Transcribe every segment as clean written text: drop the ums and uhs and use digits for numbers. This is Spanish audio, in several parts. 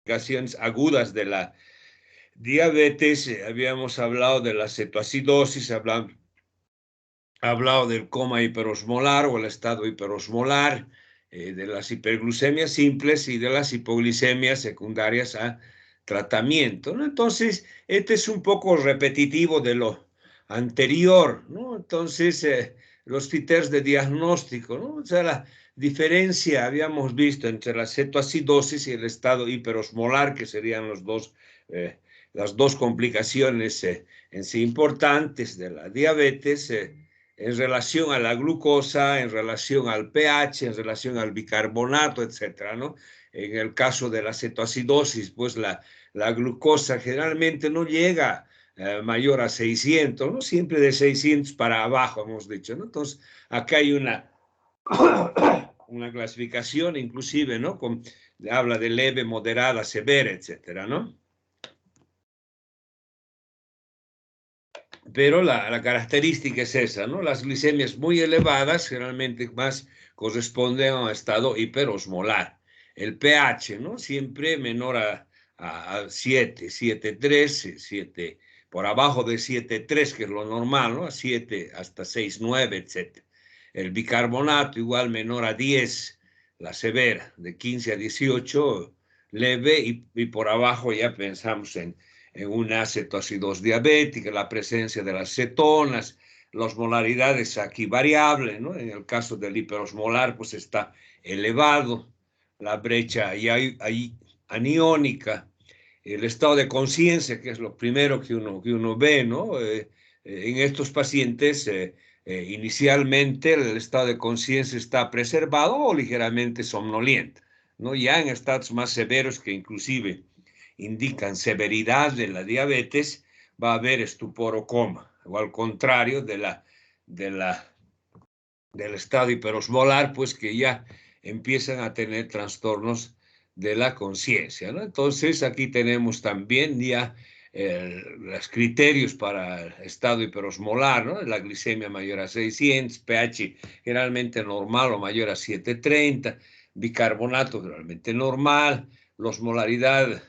complicaciones agudas de la diabetes. Habíamos hablado de la cetoacidosis, hablado del coma hiperosmolar o el estado hiperosmolar, de las hiperglucemias simples y de las hipoglicemias secundarias a tratamiento, ¿no? Entonces, este es un poco repetitivo de lo anterior, ¿no? Entonces, los criterios de diagnóstico, ¿no? O sea, la diferencia habíamos visto entre la cetoacidosis y el estado hiperosmolar, que serían las dos complicaciones en sí importantes de la diabetes, en relación a la glucosa, en relación al pH, en relación al bicarbonato, etcétera, ¿no? En el caso de la cetoacidosis, pues la glucosa generalmente no llega mayor a 600, ¿no? Siempre de 600 para abajo, hemos dicho, ¿no? Entonces, acá hay una clasificación inclusive, ¿no? Habla de leve, moderada, severa, etcétera, ¿no? Pero la característica es esa, ¿no? Las glicemias muy elevadas generalmente más corresponden a un estado hiperosmolar. El pH, ¿no? Siempre menor a 7, 7,3, 7, por abajo de 7,3, que es lo normal, ¿no? A 7 hasta 6,9, etc. El bicarbonato igual menor a 10, la severa, de 15 a 18, leve, y por abajo ya pensamos en una cetoacidosis diabética, la presencia de las cetonas, la osmolaridad es aquí variable, ¿no? En el caso del hiperosmolar, pues está elevado, la brecha ahí aniónica, el estado de conciencia, que es lo primero que uno ve, ¿no? En estos pacientes, inicialmente el estado de conciencia está preservado o ligeramente somnoliento, ¿no? Ya en estados más severos que inclusive indican severidad de la diabetes, va a haber estupor o coma, o al contrario de del estado hiperosmolar, pues que ya empiezan a tener trastornos de la conciencia, ¿no? Entonces aquí tenemos también ya los criterios para el estado hiperosmolar, ¿no? La glicemia mayor a 600, pH generalmente normal o mayor a 730, bicarbonato generalmente normal, la osmolaridad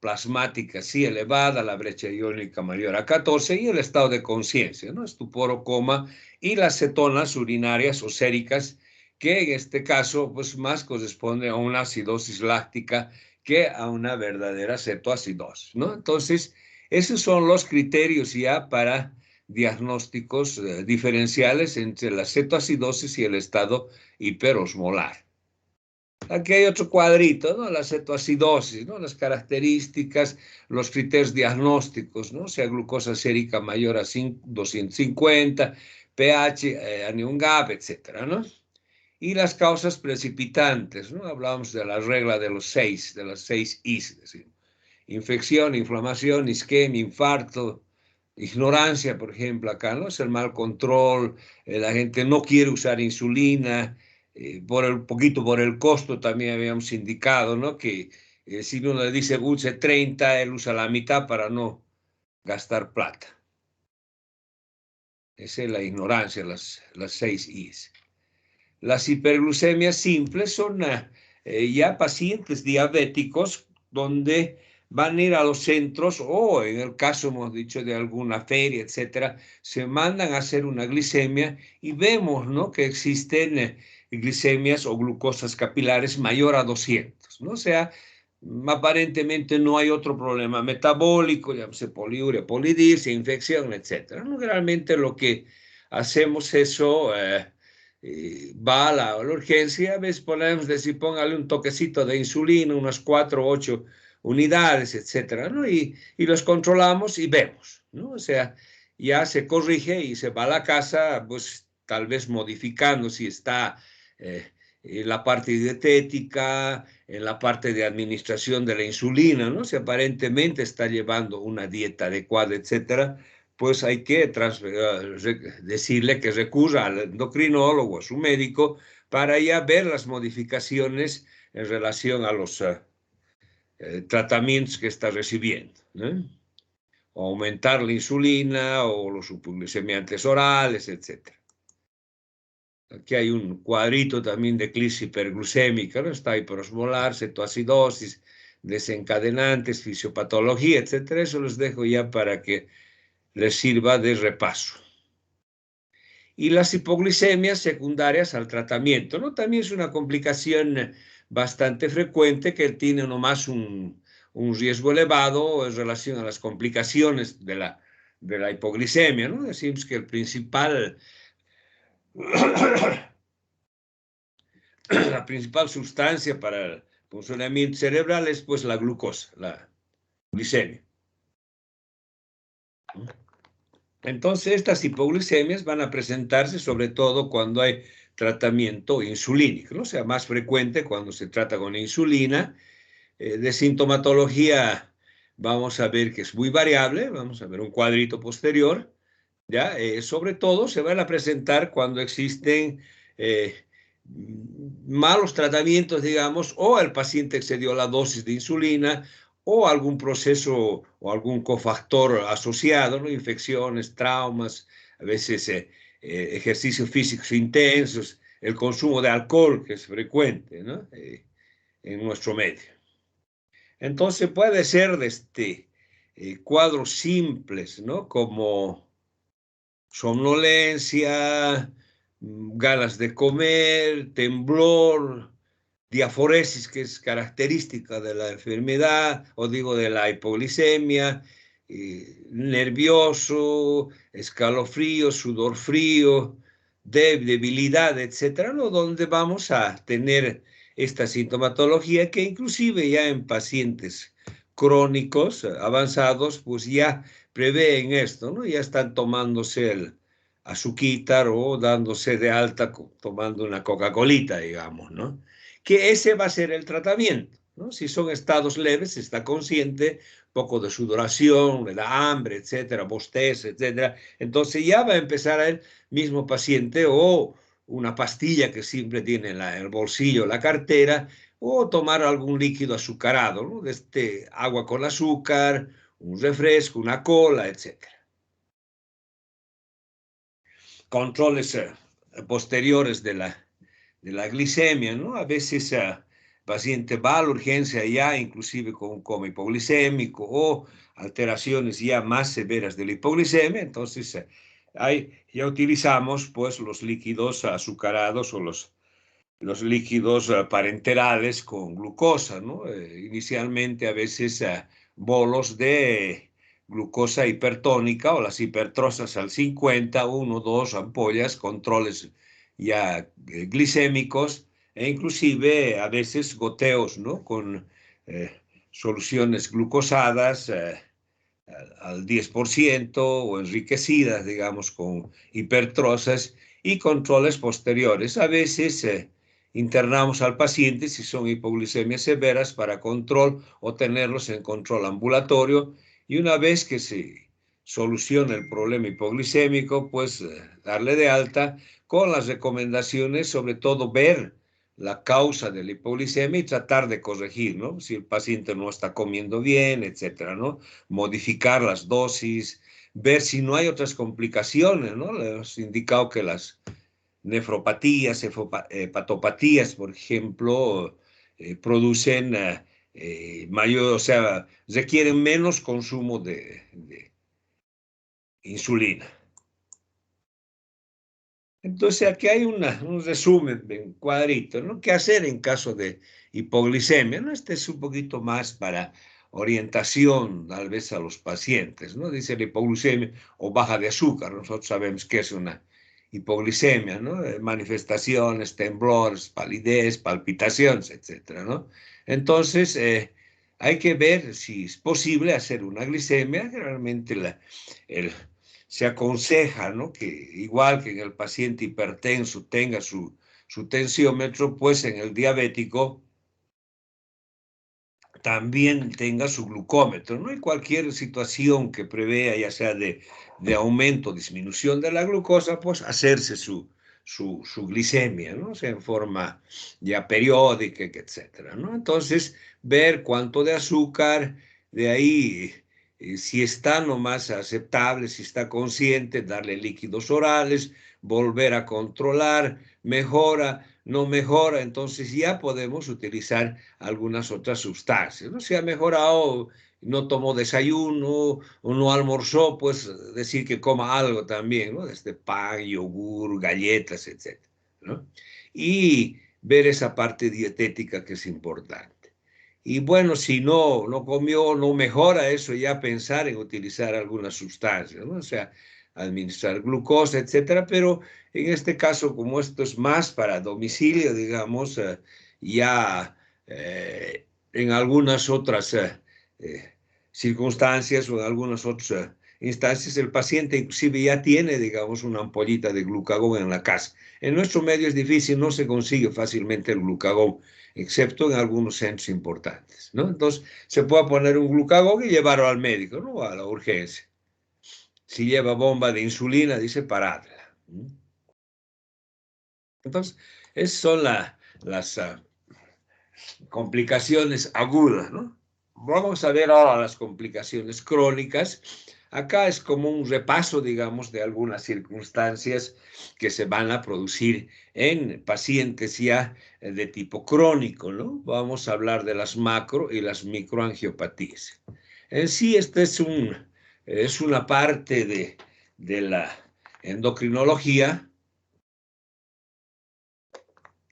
plasmática sí elevada, la brecha iónica mayor a 14 y el estado de conciencia, ¿no? Estupor o coma, y las cetonas urinarias o séricas, que en este caso pues más corresponde a una acidosis láctica que a una verdadera cetoacidosis, ¿no? Entonces, esos son los criterios ya para diagnósticos diferenciales entre la cetoacidosis y el estado hiperosmolar. Aquí hay otro cuadrito, ¿no? La cetoacidosis, ¿no? Las características, los criterios diagnósticos, ¿no? O sea, glucosa sérica mayor a 250, pH, anión GAP, etcétera, ¿no? Y las causas precipitantes, ¿no? Hablábamos de la regla de de las 6 Is, es decir, infección, inflamación, isquemia, infarto, ignorancia, por ejemplo, acá, ¿no? Es el mal control, la gente no quiere usar insulina, poquito por el costo también habíamos indicado, ¿no? Que si uno le dice use 30, él usa la mitad para no gastar plata. Esa es la ignorancia, las 6 Is. Las hiperglucemias simples son ya pacientes diabéticos donde van a ir a los centros o en el caso, hemos dicho, de alguna feria, etcétera, se mandan a hacer una glicemia y vemos, ¿no? Que existen glicemias o glucosas capilares mayor a 200, ¿no? O sea, aparentemente no hay otro problema metabólico, llámese poliuria, polidipsia, infección, etcétera, ¿no? Realmente lo que hacemos eso... va a la urgencia, a veces podemos decir, póngale un toquecito de insulina, unas 4 o 8 unidades, etcétera, ¿no? Y los controlamos y vemos, ¿no? O sea, ya se corrige y se va a la casa, pues tal vez modificando si está en la parte dietética, en la parte de administración de la insulina, ¿no? Si aparentemente está llevando una dieta adecuada, etcétera, pues hay que decirle que recurra al endocrinólogo, a su médico, para ya ver las modificaciones en relación a los tratamientos que está recibiendo, ¿no? O aumentar la insulina o los hipoglucemiantes orales, etc. Aquí hay un cuadrito también de crisis hiperglucémica, ¿no? Está hiperosmolar, cetoacidosis, desencadenantes, fisiopatología, etcétera. Eso los dejo ya para que les sirva de repaso. Y las hipoglicemias secundarias al tratamiento, ¿no? También es una complicación bastante frecuente que tiene nomás un riesgo elevado en relación a las complicaciones de la hipoglicemia, ¿no? Decimos que el principal, la principal sustancia para el funcionamiento cerebral es pues la glucosa, la glicemia. Entonces, estas hipoglicemias van a presentarse sobre todo cuando hay tratamiento insulínico, ¿no? O sea, más frecuente cuando se trata con insulina. De sintomatología vamos a ver que es muy variable, vamos a ver un cuadrito posterior, ¿ya? Sobre todo se van a presentar cuando existen malos tratamientos, digamos, o el paciente excedió la dosis de insulina, o algún proceso o algún cofactor asociado, ¿no? Infecciones, traumas, a veces ejercicios físicos intensos, el consumo de alcohol, que es frecuente, ¿no? En nuestro medio. Entonces puede ser de cuadros simples, ¿no? Como somnolencia, ganas de comer, temblor, diaforesis, que es característica de la enfermedad, o digo de la hipoglicemia, nervioso, escalofrío, sudor frío, debilidad, etcétera, ¿no? Donde vamos a tener esta sintomatología que inclusive ya en pacientes crónicos avanzados, pues ya prevén esto, ¿no? Ya están tomándose el azuquitar o dándose de alta tomando una Coca-Colita, digamos, ¿no? Que ese va a ser el tratamiento, ¿no? Si son estados leves, se está consciente, poco de sudoración, le da hambre, etcétera, bosteza, etcétera. Entonces ya va a empezar el mismo paciente o una pastilla que siempre tiene en el bolsillo, la cartera, o tomar algún líquido azucarado, ¿no? Agua con azúcar, un refresco, una cola, etcétera. Controles posteriores de la glicemia, ¿no? A veces el paciente va a la urgencia ya, inclusive con un coma hipoglicémico o alteraciones ya más severas de la hipoglicemia, entonces ahí ya utilizamos pues los líquidos azucarados o los líquidos parenterales con glucosa, ¿no? Inicialmente a veces bolos de glucosa hipertónica o las hipertrosas al 50, 1, 2 ampollas, controles ya glicémicos e inclusive a veces goteos, ¿no? Con soluciones glucosadas al 10% o enriquecidas, digamos, con hipertrosas y controles posteriores. A veces internamos al paciente si son hipoglicemias severas para control o tenerlos en control ambulatorio y una vez que se soluciona el problema hipoglicémico, pues darle de alta con las recomendaciones, sobre todo ver la causa de la hipoglicemia y tratar de corregir, ¿no? Si el paciente no está comiendo bien, etcétera, ¿no? Modificar las dosis, ver si no hay otras complicaciones, ¿no? Le hemos indicado que las nefropatías, hepatopatías, por ejemplo, producen mayor, o sea, requieren menos consumo de insulina. Entonces aquí hay un resumen, un cuadrito, ¿no? ¿Qué hacer en caso de hipoglicemia? ¿No? Este es un poquito más para orientación, tal vez, a los pacientes, ¿no? Dice la hipoglucemia o baja de azúcar. Nosotros sabemos que es una hipoglicemia, ¿no? Manifestaciones, temblores, palidez, palpitaciones, etcétera, ¿no? Entonces, hay que ver si es posible hacer una glicemia. Realmente se aconseja, ¿no? Que igual que en el paciente hipertenso tenga su tensiómetro, pues en el diabético también tenga su glucómetro, ¿no? Y cualquier situación que prevea, ya sea de aumento o disminución de la glucosa, pues hacerse su glicemia, ¿no? O sea, en forma ya periódica, etcétera, ¿no? Entonces, ver cuánto de azúcar, de ahí, si está nomás aceptable, si está consciente, darle líquidos orales, volver a controlar, mejora, no mejora, entonces ya podemos utilizar algunas otras sustancias, ¿no? Si ha mejorado, no tomó desayuno o no almorzó, pues decir que coma algo también, ¿no? Desde pan, yogur, galletas, etcétera, ¿no? Y ver esa parte dietética que es importante. Y bueno, si no comió, no mejora eso, ya pensar en utilizar algunas sustancias, ¿no? O sea, administrar glucosa, etcétera, pero en este caso, como esto es más para domicilio, digamos, ya en algunas otras eh, circunstancias o en algunas otras instancias, el paciente inclusive ya tiene, digamos, una ampollita de glucagón en la casa. En nuestro medio es difícil, no se consigue fácilmente el glucagón, excepto en algunos centros importantes, ¿no? Entonces, se puede poner un glucagón y llevarlo al médico, ¿no? A la urgencia. Si lleva bomba de insulina, dice paradla. Entonces, esas son las complicaciones agudas, ¿no? Vamos a ver ahora las complicaciones crónicas. Acá es como un repaso, digamos, de algunas circunstancias que se van a producir en pacientes ya de tipo crónico, ¿no? Vamos a hablar de las macro y las microangiopatías. En sí, esta es una parte de la endocrinología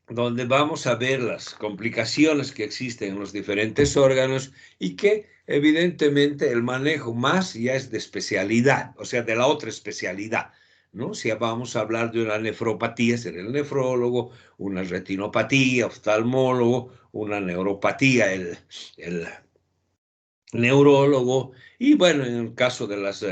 donde vamos a ver las complicaciones que existen en los diferentes órganos y que evidentemente el manejo más ya es de especialidad, o sea, de la otra especialidad, ¿no? Si vamos a hablar de una nefropatía, será el nefrólogo, una retinopatía, oftalmólogo, una neuropatía, el neurólogo, y bueno, en el caso de las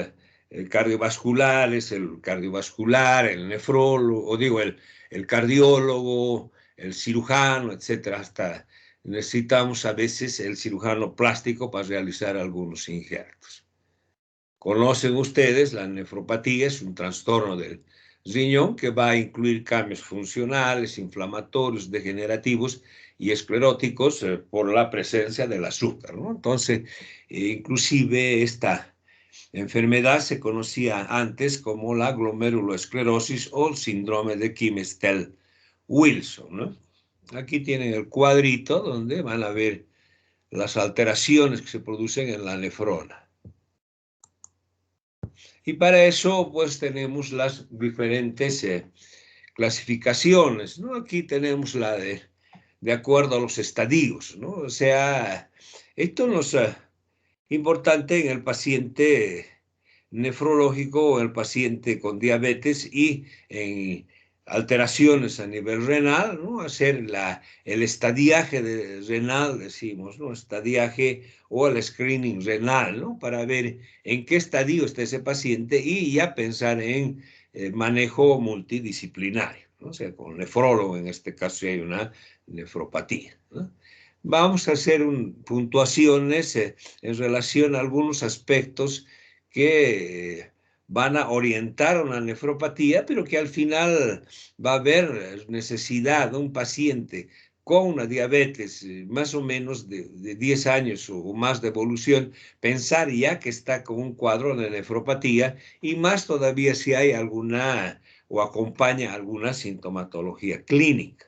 cardiovasculares, el cardiovascular, el nefrólogo, o digo, el cardiólogo, el cirujano, etcétera. Hasta necesitamos a veces el cirujano plástico para realizar algunos injertos. Conocen ustedes, la nefropatía es un trastorno del riñón que va a incluir cambios funcionales, inflamatorios, degenerativos y escleróticos por la presencia del azúcar, ¿no? Entonces, inclusive esta enfermedad se conocía antes como la glomerulosclerosis o el síndrome de Kimmel-Wilson, ¿no? Aquí tienen el cuadrito donde van a ver las alteraciones que se producen en la nefrona. Y para eso, pues tenemos las diferentes clasificaciones, ¿no? Aquí tenemos la de acuerdo a los estadios, ¿no? O sea, esto nos importante en el paciente nefrológico o el paciente con diabetes y en alteraciones a nivel renal, ¿no? Hacer el estadiaje renal, decimos, ¿no? Estadiaje o el screening renal, ¿no? Para ver en qué estadio está ese paciente y ya pensar en manejo multidisciplinario, ¿no? O sea, con nefrólogo, en este caso si hay una nefropatía, ¿no? Vamos a hacer puntuaciones en relación a algunos aspectos que van a orientar a una nefropatía, pero que al final va a haber necesidad de un paciente con una diabetes más o menos de 10 años o más de evolución, pensar ya que está con un cuadro de nefropatía y más todavía si hay alguna o acompaña alguna sintomatología clínica,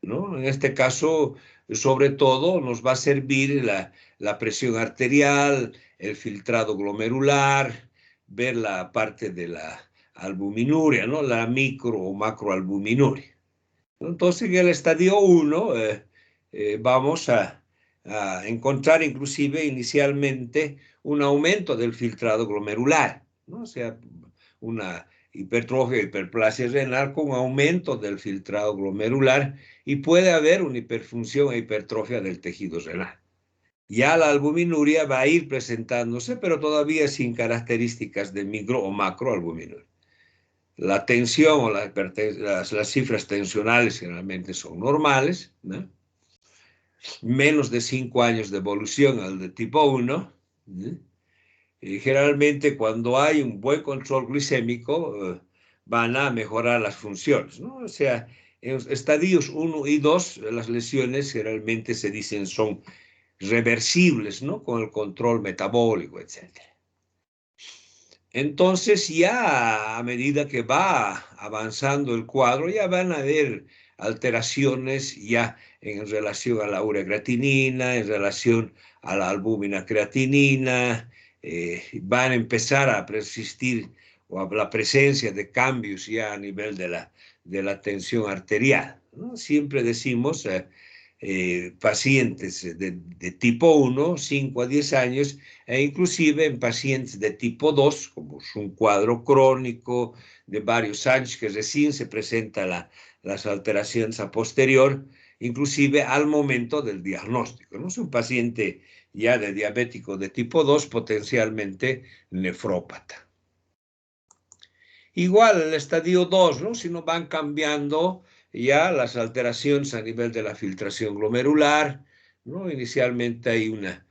¿no? En este caso, sobre todo, nos va a servir la presión arterial, el filtrado glomerular, ver la parte de la albuminuria, ¿no? La micro o macroalbuminuria. Entonces, en el estadio 1 vamos a encontrar inclusive inicialmente un aumento del filtrado glomerular, ¿no? O sea, una hipertrofia, hiperplasia renal con aumento del filtrado glomerular y puede haber una hiperfunción e hipertrofia del tejido renal. Ya la albuminuria va a ir presentándose, pero todavía sin características de micro o macroalbuminuria. La tensión o las cifras tensionales generalmente son normales, ¿no? Menos de 5 años de evolución al de tipo 1, ¿no? Y generalmente cuando hay un buen control glicémico van a mejorar las funciones, ¿no? O sea, en los estadios 1 y 2 las lesiones generalmente se dicen son reversibles, ¿no? Con el control metabólico, etcétera. Entonces ya a medida que va avanzando el cuadro, ya van a haber alteraciones ya en relación a la ureagratinina, en relación a la albúmina creatinina, van a empezar a persistir o a la presencia de cambios ya a nivel de la tensión arterial, ¿no? Siempre decimos pacientes de tipo 1, 5 a 10 años, e inclusive en pacientes de tipo 2, como es un cuadro crónico de varios años que recién se presenta las alteraciones a posterior, inclusive al momento del diagnóstico, ¿no? Es un paciente ya de diabético de tipo 2, potencialmente nefrópata. Igual el estadio 2, ¿no? Si no van cambiando ya las alteraciones a nivel de la filtración glomerular, ¿no? Inicialmente hay una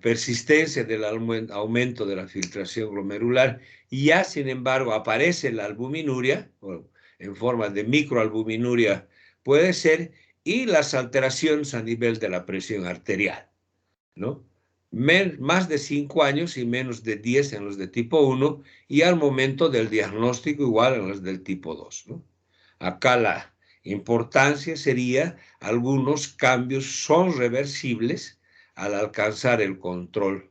persistencia del aumento de la filtración glomerular y ya, sin embargo, aparece la albuminuria, en forma de microalbuminuria puede ser, y las alteraciones a nivel de la presión arterial, ¿no? Más de 5 años y menos de 10 en los de tipo 1 y al momento del diagnóstico igual en los del tipo 2, ¿no? Acá la importancia sería algunos cambios son reversibles al alcanzar el control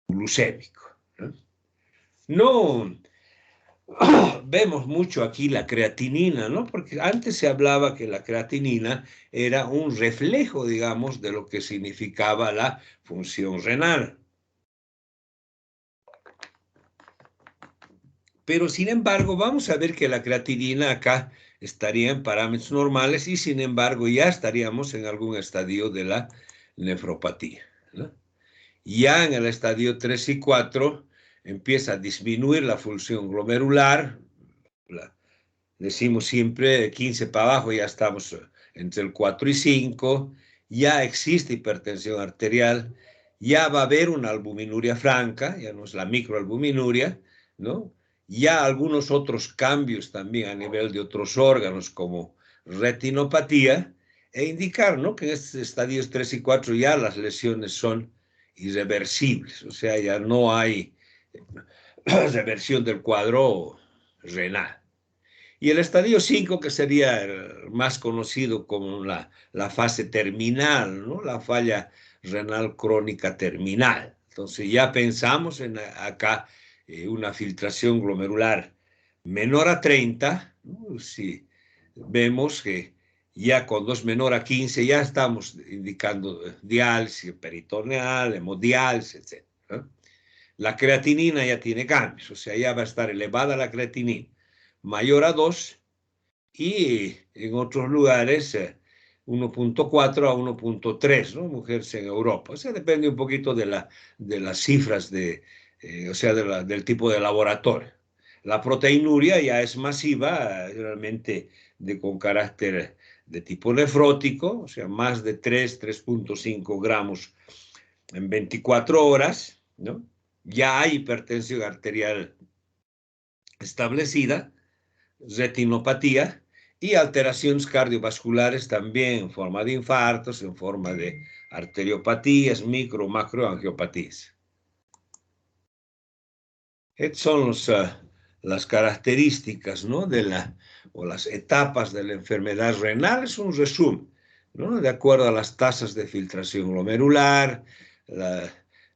glucémico, ¿no? No vemos mucho aquí la creatinina, ¿no? Porque antes se hablaba que la creatinina era un reflejo, digamos, de lo que significaba la función renal. Pero sin embargo, vamos a ver que la creatinina acá estaría en parámetros normales y sin embargo ya estaríamos en algún estadio de la nefropatía, ¿no? Ya en el estadio 3 y 4 empieza a disminuir la función glomerular, decimos siempre 15 para abajo, ya estamos entre el 4 y 5, ya existe hipertensión arterial, ya va a haber una albuminuria franca, ya no es la microalbuminuria, ¿no? Ya algunos otros cambios también a nivel de otros órganos como retinopatía, e indicar, ¿no?, que en estos estadios 3 y 4 ya las lesiones son irreversibles, o sea, ya no hay reversión del cuadro renal. Y el estadio 5, que sería el más conocido como la fase terminal, ¿no? La falla renal crónica terminal. Entonces ya pensamos en acá una filtración glomerular menor a 30, ¿no? Si vemos que ya cuando es menor a 15 ya estamos indicando diálisis peritoneal, hemodiálisis, etc., ¿no? La creatinina ya tiene cambios, o sea, ya va a estar elevada la creatinina mayor a 2 y en otros lugares 1.4 a 1.3, ¿no? Mujeres en Europa. O sea, depende un poquito de las cifras, o sea, del tipo de laboratorio. La proteinuria ya es masiva, realmente con carácter de tipo nefrótico, o sea, más de 3.5 gramos en 24 horas, ¿no? Ya hay hipertensión arterial establecida, retinopatía y alteraciones cardiovasculares también en forma de infartos, en forma de arteriopatías, micro, macroangiopatías. Estas son las características, ¿no?, o las etapas de la enfermedad renal. Es un resumen, ¿no?, de acuerdo a las tasas de filtración glomerular.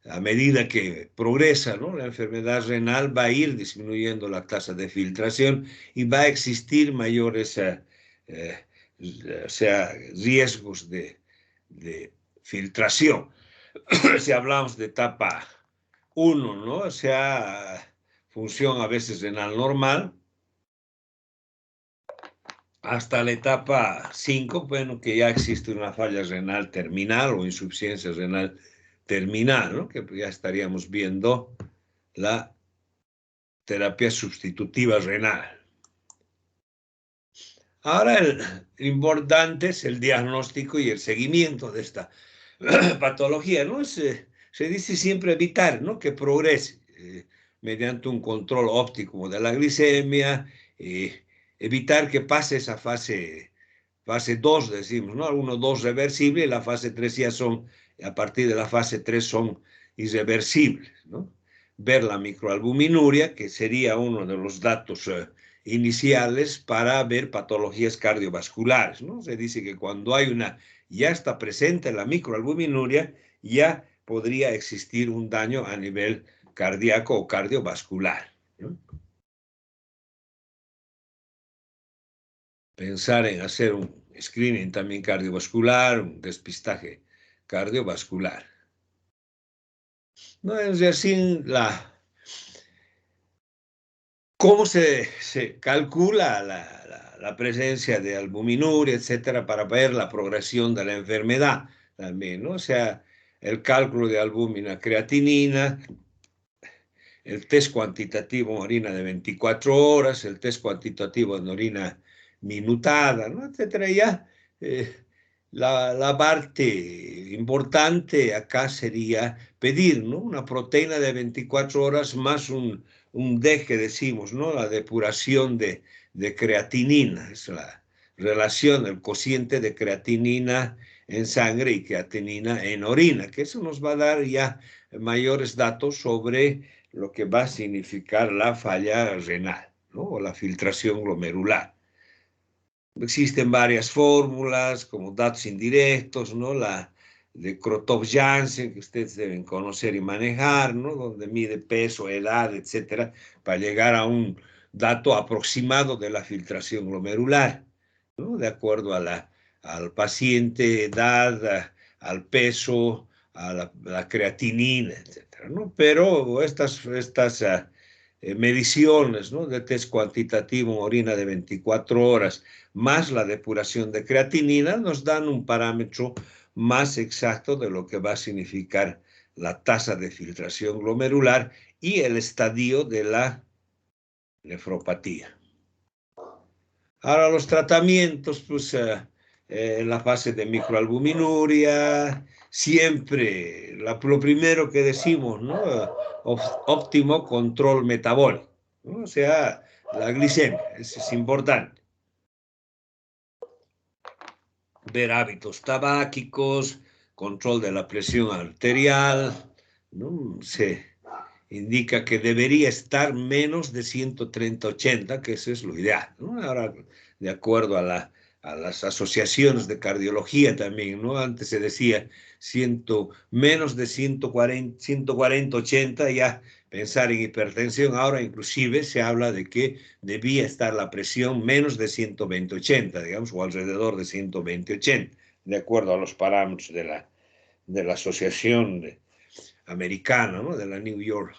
A medida que progresa, ¿no?, la enfermedad renal, va a ir disminuyendo la tasa de filtración y va a existir mayores o sea, riesgos de filtración. Si hablamos de etapa 1, ¿no?, o sea, función a veces renal normal, hasta la etapa 5, bueno, que ya existe una falla renal terminal o insuficiencia renal terminal, ¿no?, que ya estaríamos viendo la terapia sustitutiva renal. Ahora, el importante es el diagnóstico y el seguimiento de esta patología, ¿no? Se dice siempre evitar, ¿no?, que progrese mediante un control óptimo de la glicemia, evitar que pase esa fase 2, decimos, ¿no? 1, 2 reversible, y la fase 3 ya son, a partir de la fase 3 son irreversibles, ¿no? Ver la microalbuminuria, que sería uno de los datos iniciales para ver patologías cardiovasculares, ¿no? Se dice que cuando ya está presente la microalbuminuria, ya podría existir un daño a nivel cardíaco o cardiovascular, ¿no? Pensar en hacer un screening también cardiovascular, un despistaje cardiovascular. No es así cómo se calcula la presencia de albuminuria, etcétera, para ver la progresión de la enfermedad también, ¿no? O sea, el cálculo de albúmina creatinina, el test cuantitativo en orina de 24 horas, el test cuantitativo en orina minutada, ¿no? Etcétera. Ya la parte importante acá sería pedir, ¿no? Una proteína de 24 horas más un D que decimos, ¿no? La depuración de creatinina, es la relación, el cociente de creatinina en sangre y creatinina en orina, que eso nos va a dar ya mayores datos sobre lo que va a significar la falla renal, ¿no? O la filtración glomerular. Existen varias fórmulas, como datos indirectos, ¿no? La de Krotov-Jansen, que ustedes deben conocer y manejar, ¿no? Donde mide peso, edad, etcétera, para llegar a un dato aproximado de la filtración glomerular, ¿no? De acuerdo al paciente, edad, al peso, a la creatinina, etcétera, ¿no? Pero estas mediciones, ¿no? De test cuantitativo en orina de 24 horas, más la depuración de creatinina, nos dan un parámetro más exacto de lo que va a significar la tasa de filtración glomerular y el estadio de la nefropatía. Ahora los tratamientos, pues en la fase de microalbuminuria, siempre lo primero que decimos, ¿no? Óptimo control metabólico, ¿no? O sea, la glicemia, eso es importante. Ver hábitos tabáquicos, control de la presión arterial, ¿no? Se indica que debería estar menos de 130/80, que eso es lo ideal, ¿no? Ahora, de acuerdo a las asociaciones de cardiología también, ¿no? Antes se decía menos de 140/80, ya pensar en hipertensión, ahora inclusive se habla de que debía estar la presión menos de 120/80, digamos, o alrededor de 120/80, de acuerdo a los parámetros de la asociación americana, ¿no? De la New York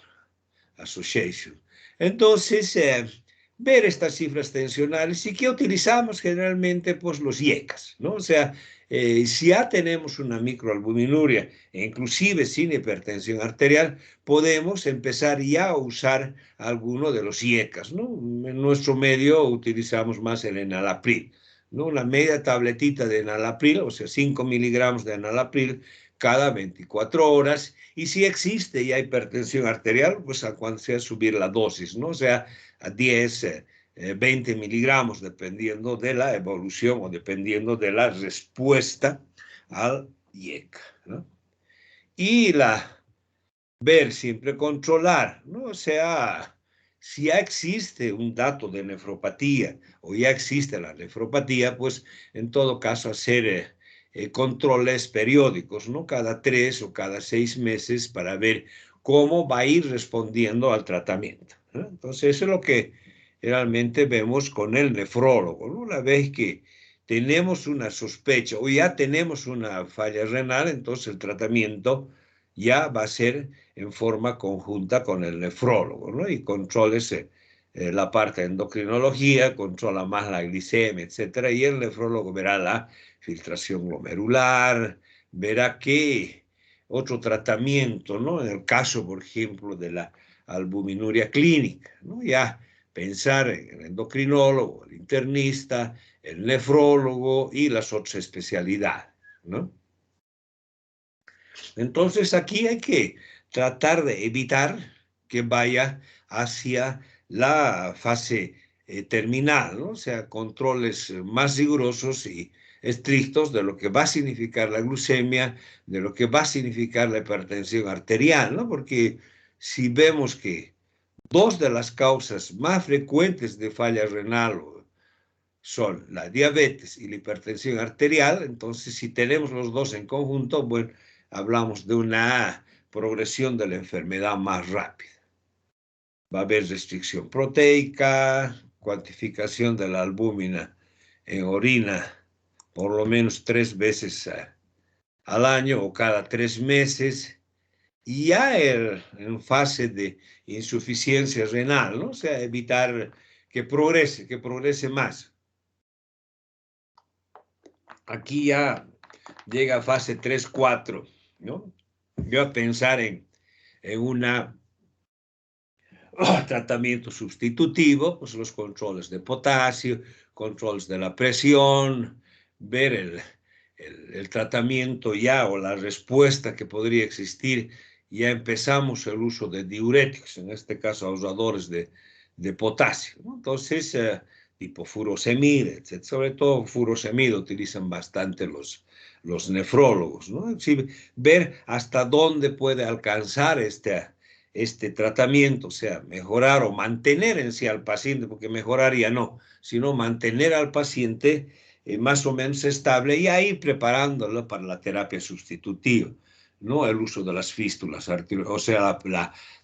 Association. Entonces, ver estas cifras tensionales y que utilizamos generalmente, pues los IECAS, ¿no? O sea, si ya tenemos una microalbuminuria, e inclusive sin hipertensión arterial, podemos empezar ya a usar alguno de los IECAS, ¿no? En nuestro medio utilizamos más el enalapril, ¿no? Una media tabletita de enalapril, o sea, 5 miligramos de enalapril cada 24 horas, y si existe ya hipertensión arterial, pues a cuando sea subir la dosis, ¿no? O sea, a 10, 20 miligramos, dependiendo de la evolución o dependiendo de la respuesta al IECA, ¿no? Y ver, siempre controlar, ¿no? O sea, si ya existe un dato de nefropatía o ya existe la nefropatía, pues en todo caso hacer controles periódicos, ¿no? Cada 3 o cada 6 meses para ver cómo va a ir respondiendo al tratamiento, ¿no? Entonces, eso es lo que realmente vemos con el nefrólogo, ¿no? Una vez que tenemos una sospecha o ya tenemos una falla renal, entonces el tratamiento ya va a ser en forma conjunta con el nefrólogo, ¿no? Y controles la parte de endocrinología, controla más la glicemia, etcétera, y el nefrólogo verá la filtración glomerular, verá qué otro tratamiento, ¿no? En el caso, por ejemplo, de la albuminuria clínica, ¿no? Ya pensar en el endocrinólogo, el internista, el nefrólogo y las otras especialidades, ¿no? Entonces aquí hay que tratar de evitar que vaya hacia la fase terminal, ¿no? O sea, controles más rigurosos y estrictos de lo que va a significar la glucemia, de lo que va a significar la hipertensión arterial, ¿no? Porque si vemos que Dos de las causas más frecuentes de falla renal son la diabetes y la hipertensión arterial. Entonces, si tenemos los dos en conjunto, bueno, hablamos de una progresión de la enfermedad más rápida. Va a haber restricción proteica, cuantificación de la albúmina en orina por lo menos 3 veces al año o cada 3 meses, y ya en fase de insuficiencia renal, ¿no? O sea, evitar que progrese más. Aquí ya llega a fase 3, 4, ¿no? Yo a pensar en un tratamiento sustitutivo, pues los controles de potasio, controles de la presión, ver el tratamiento ya o la respuesta que podría existir. Ya empezamos el uso de diuréticos, en este caso ahorradores de potasio, ¿no? Entonces, tipo furosemida, etc. Sobre todo furosemida utilizan bastante los nefrólogos, ¿no? Sí, ver hasta dónde puede alcanzar este tratamiento, o sea, mejorar o mantener en sí al paciente, porque mejorar ya no, sino mantener al paciente más o menos estable y ahí preparándolo para la terapia sustitutiva, ¿no? El uso de las fístulas, o sea,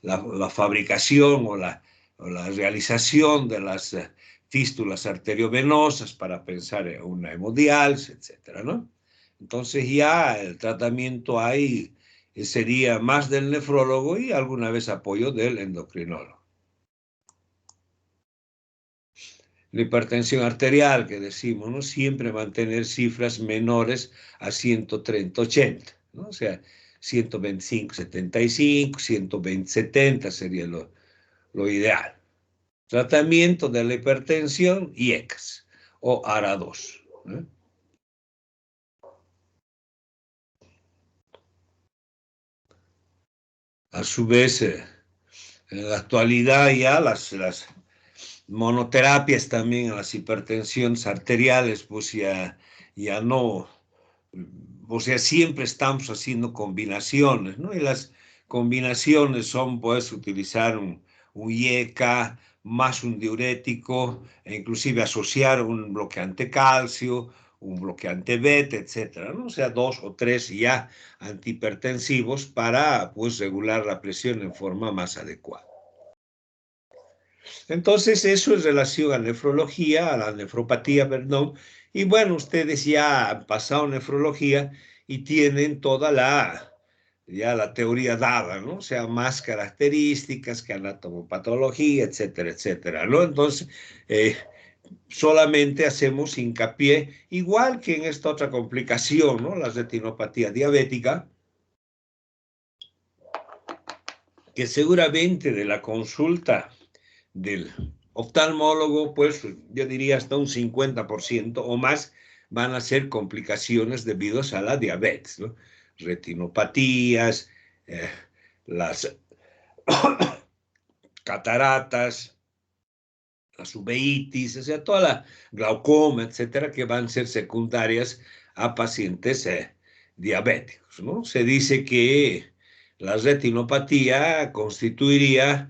la fabricación o la realización de las fístulas arteriovenosas para pensar en una hemodiálisis, etcétera, ¿no? Entonces ya el tratamiento ahí sería más del nefrólogo y alguna vez apoyo del endocrinólogo. La hipertensión arterial, que decimos, ¿no? Siempre mantener cifras menores a 130/80, ¿no? O sea, 125/75, 120/70 sería lo ideal. Tratamiento de la hipertensión y ECAS o ARA2, ¿no? A su vez, en la actualidad ya las monoterapias también a las hipertensiones arteriales, pues ya no, o sea, siempre estamos haciendo combinaciones, ¿no? Y las combinaciones son, pues, utilizar un IECA más un diurético, e inclusive asociar un bloqueante calcio, un bloqueante beta, etcétera, ¿no? O sea, 2 o 3 ya antihipertensivos para, pues, regular la presión en forma más adecuada. Entonces, eso es relación a nefrología, a la nefropatía, perdón. Y bueno, ustedes ya han pasado nefrología y tienen toda ya la teoría dada, ¿no? O sea, más características que anatomopatología, etcétera, etcétera, ¿no? Entonces, eh, solamente hacemos hincapié, igual que en esta otra complicación, ¿no? La retinopatía diabética, que seguramente de la consulta del oftalmólogo, pues yo diría hasta un 50% o más van a ser complicaciones debidas a la diabetes, ¿no? Retinopatías, eh, las cataratas, las uveitis, o sea, toda la glaucoma, etcétera, que van a ser secundarias a pacientes diabéticos, ¿no? Se dice que la retinopatía constituiría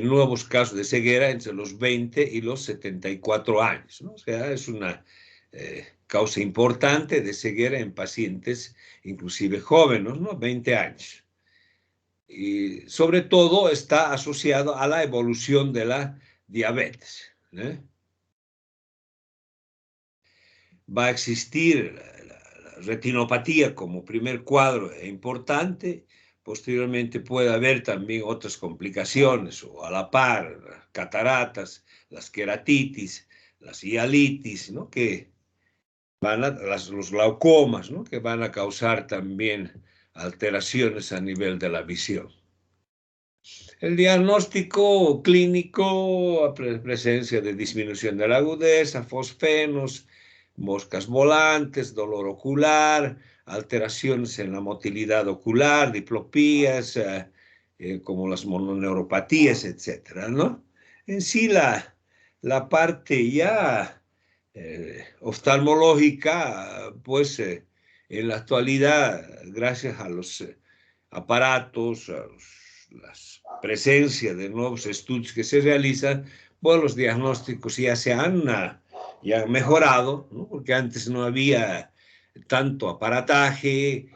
nuevos casos de ceguera entre los 20 y los 74 años, ¿no? O sea, es una causa importante de ceguera en pacientes, inclusive jóvenes, ¿no? 20 años. Y sobre todo está asociado a la evolución de la diabetes, ¿eh? Va a existir la retinopatía como primer cuadro importante. Posteriormente puede haber también otras complicaciones o a la par, cataratas, las queratitis, las hialitis, ¿no? Que los glaucomas, ¿no? Que van a causar también alteraciones a nivel de la visión. El diagnóstico clínico, presencia de disminución de la agudeza, fosfenos, moscas volantes, dolor ocular, alteraciones en la motilidad ocular, diplopías, como las mononeuropatías, etcétera, ¿no? En sí, la parte ya oftalmológica, pues en la actualidad, gracias a los aparatos, a presencia de nuevos estudios que se realizan, pues los diagnósticos ya se han ya mejorado, ¿no? Porque antes no había tanto aparataje,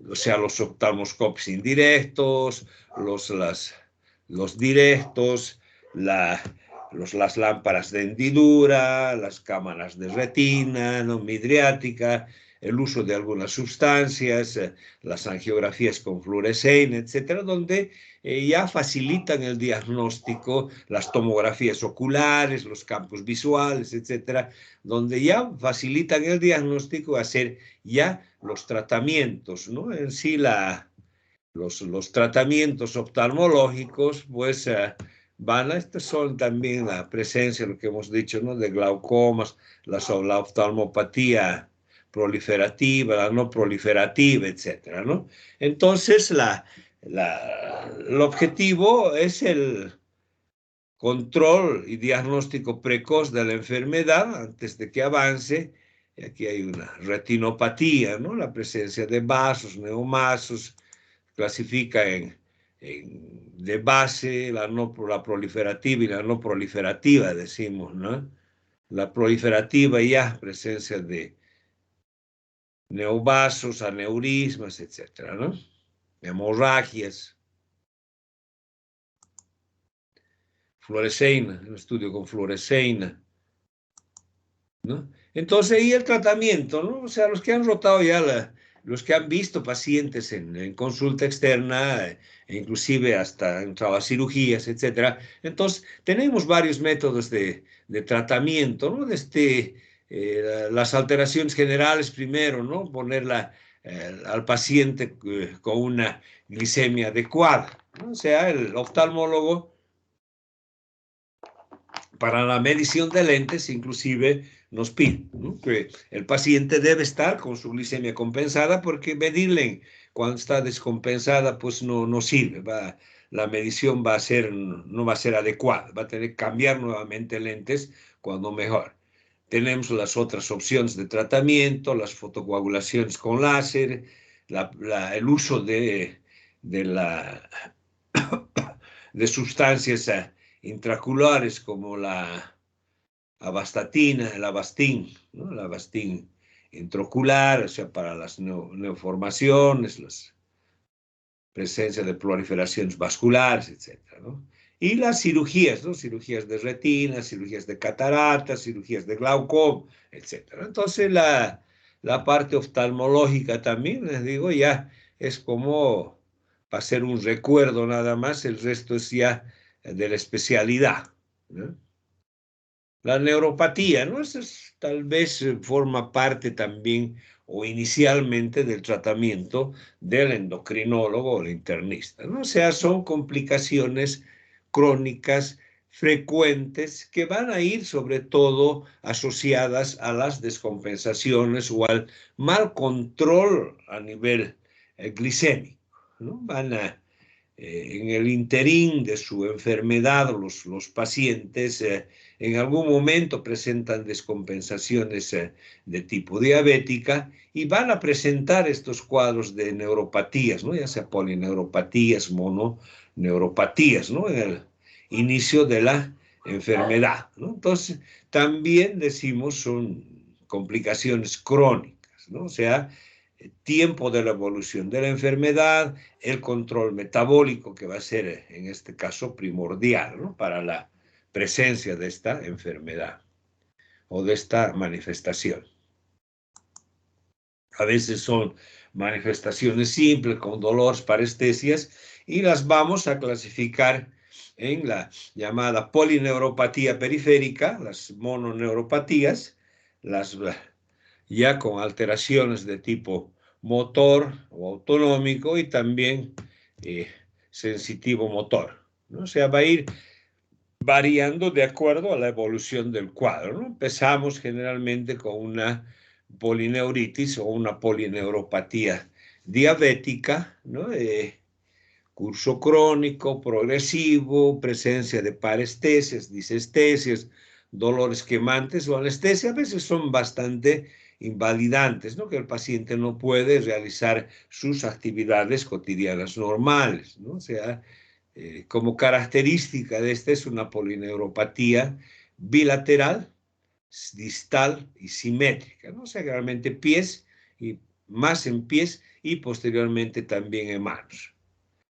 o sea, los oftalmoscopios indirectos, los directos, las lámparas de hendidura, las cámaras de retina, ¿no? Midriática, el uso de algunas sustancias, las angiografías con fluoresceína, etcétera, donde ya facilitan el diagnóstico, las tomografías oculares, los campos visuales, etcétera, donde ya facilitan el diagnóstico, hacer ya los tratamientos, ¿no? En sí, los tratamientos oftalmológicos, pues estos son también la presencia, lo que hemos dicho, ¿no? De glaucomas, la oftalmopatía proliferativa, la no proliferativa, etcétera, ¿no? Entonces, el objetivo es el control y diagnóstico precoz de la enfermedad antes de que avance. Y aquí hay una retinopatía, ¿no? La presencia de vasos, neomasos, clasifica de base la proliferativa y la no proliferativa, decimos, ¿no? La proliferativa ya, presencia de neovasos, aneurismas, etcétera, ¿no? Hemorragias, fluoresceína, un estudio con fluoresceína, ¿no? Entonces, y el tratamiento, ¿no? O sea, los que han rotado ya, los que han visto pacientes en consulta externa, inclusive hasta entrado a cirugías, etcétera. Entonces, tenemos varios métodos de tratamiento, ¿no? Las alteraciones generales primero, ¿no? Ponerla al paciente con una glicemia adecuada, ¿no? O sea, el oftalmólogo para la medición de lentes, inclusive nos pide, ¿no? Que el paciente debe estar con su glicemia compensada, porque medirle cuando está descompensada pues no sirve, la medición no va a ser adecuada, va a tener que cambiar nuevamente lentes cuando mejor. Tenemos las otras opciones de tratamiento, las fotocoagulaciones con láser, el uso de sustancias intraculares como la avastatina, el Avastin, ¿no? El Avastin intraocular, o sea, para las neoformaciones, las presencia de proliferaciones vasculares, etcétera, ¿no? Y las cirugías, ¿no? Cirugías de retina, cirugías de cataratas, cirugías de glaucoma, etcétera. Entonces, la parte oftalmológica también, les digo, ya es como para hacer un recuerdo nada más, el resto es ya de la especialidad, ¿no? La neuropatía, ¿no? Eso tal vez forma parte también o inicialmente del tratamiento del endocrinólogo o el internista, ¿no? O sea, son complicaciones crónicas frecuentes que van a ir sobre todo asociadas a las descompensaciones o al mal control a nivel glicémico, ¿no? En el interín de su enfermedad, los pacientes en algún momento presentan descompensaciones de tipo diabética y van a presentar estos cuadros de neuropatías, ¿no? Ya sea polineuropatías, mononeuropatías, ¿no? En el inicio de la enfermedad, ¿no? Entonces, también decimos son complicaciones crónicas, ¿no? O sea, tiempo de la evolución de la enfermedad, el control metabólico, que va a ser en este caso primordial, ¿no? Para la presencia de esta enfermedad o de esta manifestación. A veces son manifestaciones simples con dolores, parestesias, y las vamos a clasificar en la llamada polineuropatía periférica, las mononeuropatías, las ya con alteraciones de tipo motor o autonómico y también sensitivo motor, ¿no? O sea, va a ir variando de acuerdo a la evolución del cuadro, ¿no? Empezamos generalmente con una polineuritis o una polineuropatía diabética, ¿no? Curso crónico, progresivo, presencia de parestesias, disestesias, dolores quemantes o anestesia, a veces son bastante invalidantes, ¿no? Que el paciente no puede realizar sus actividades cotidianas normales, ¿no? O sea, como característica de esta es una polineuropatía bilateral, distal y simétrica, ¿no? O sea, realmente pies y más en pies y posteriormente también en manos.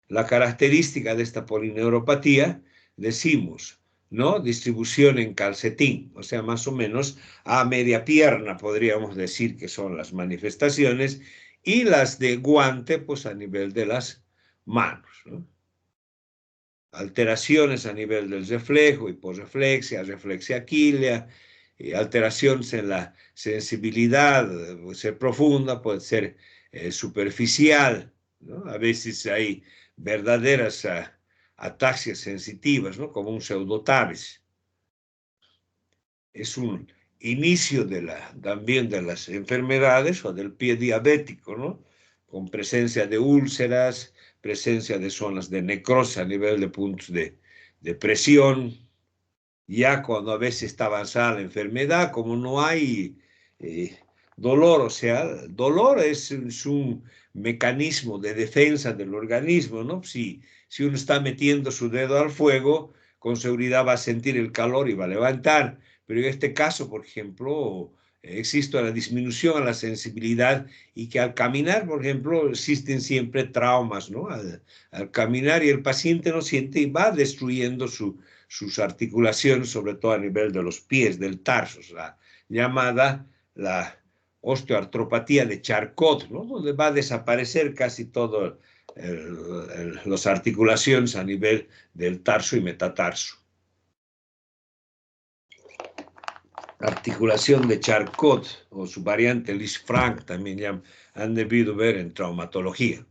La característica de esta polineuropatía, decimos, ¿no? Distribución en calcetín, o sea, más o menos a media pierna, podríamos decir que son las manifestaciones, y las de guante, pues a nivel de las manos, ¿no? Alteraciones a nivel del reflejo, hiporreflexia, reflexia aquilea, alteraciones en la sensibilidad, puede ser profunda, puede ser superficial, ¿no? A veces hay verdaderas ataxias sensitivas, ¿no? Como un pseudotabes. Es un inicio también de las enfermedades o del pie diabético, ¿no? Con presencia de úlceras, presencia de zonas de necrosis a nivel de puntos de presión. Ya cuando a veces está avanzada la enfermedad, como no hay dolor, o sea, dolor es un mecanismo de defensa del organismo, ¿no? Si uno está metiendo su dedo al fuego, con seguridad va a sentir el calor y va a levantar. Pero en este caso, por ejemplo, existe la disminución a la sensibilidad y que al caminar, por ejemplo, existen siempre traumas, ¿no? Al caminar y el paciente no siente y va destruyendo sus articulaciones, sobre todo a nivel de los pies, del tarso, la llamada la osteoartropatía de Charcot, ¿no? Donde va a desaparecer casi todo las articulaciones a nivel del tarso y metatarso. Articulación de Charcot o su variante Lisfranc también ya han debido ver en traumatología.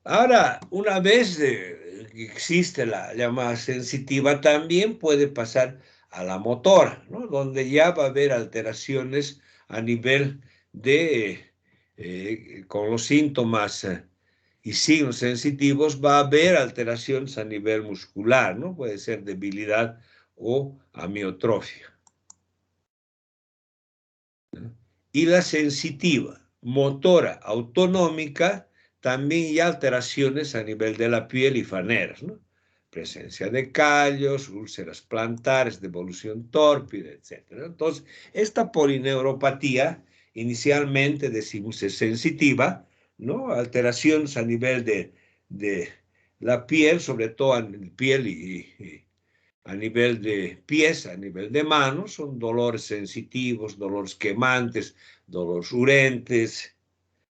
Ahora, una vez que existe la llamada sensitiva, también puede pasar a la motora, ¿no? Donde ya va a haber alteraciones a nivel de, con los síntomas y signos sensitivos, va a haber alteraciones a nivel muscular, ¿no? Puede ser debilidad o amiotrofia. Y la sensitiva, motora, autonómica, también hay alteraciones a nivel de la piel y faneras, ¿no? Presencia de callos, úlceras plantares, devolución tórpida, etc. Entonces, esta polineuropatía, inicialmente decimos es sensitiva, ¿no? Alteraciones a nivel de la piel, sobre todo a piel y a nivel de pies, a nivel de manos, son dolores sensitivos, dolores quemantes, dolores urentes,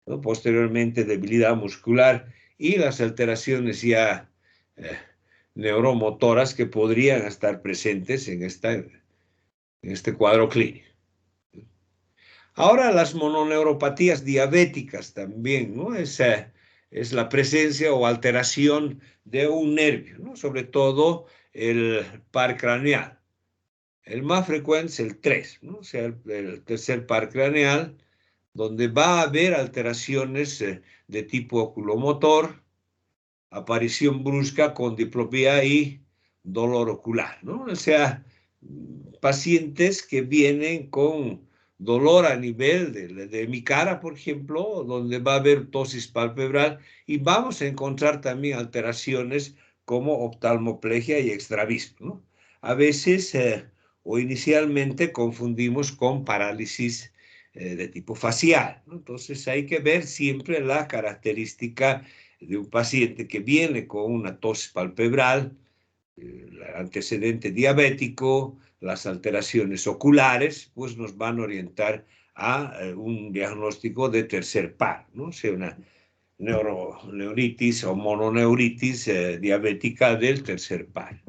¿no? Posteriormente debilidad muscular y las alteraciones ya neuromotoras que podrían estar presentes en este cuadro clínico. Ahora las mononeuropatías diabéticas también, ¿no? Es la presencia o alteración de un nervio, ¿no? Sobre todo el par craneal. El más frecuente es el 3, ¿no? O sea, el tercer par craneal, donde va a haber alteraciones de tipo oculomotor, aparición brusca con diplopía y dolor ocular, ¿no? O sea, pacientes que vienen con dolor a nivel de mi cara, por ejemplo, donde va a haber ptosis palpebral y vamos a encontrar también alteraciones como oftalmoplegia y estrabismo, ¿no? A veces o inicialmente confundimos con parálisis de tipo facial, ¿no? Entonces hay que ver siempre la característica de un paciente que viene con una tos palpebral, el antecedente diabético, las alteraciones oculares, pues nos van a orientar a un diagnóstico de tercer par, ¿no? O sea, una neuritis o mononeuritis diabética del tercer par.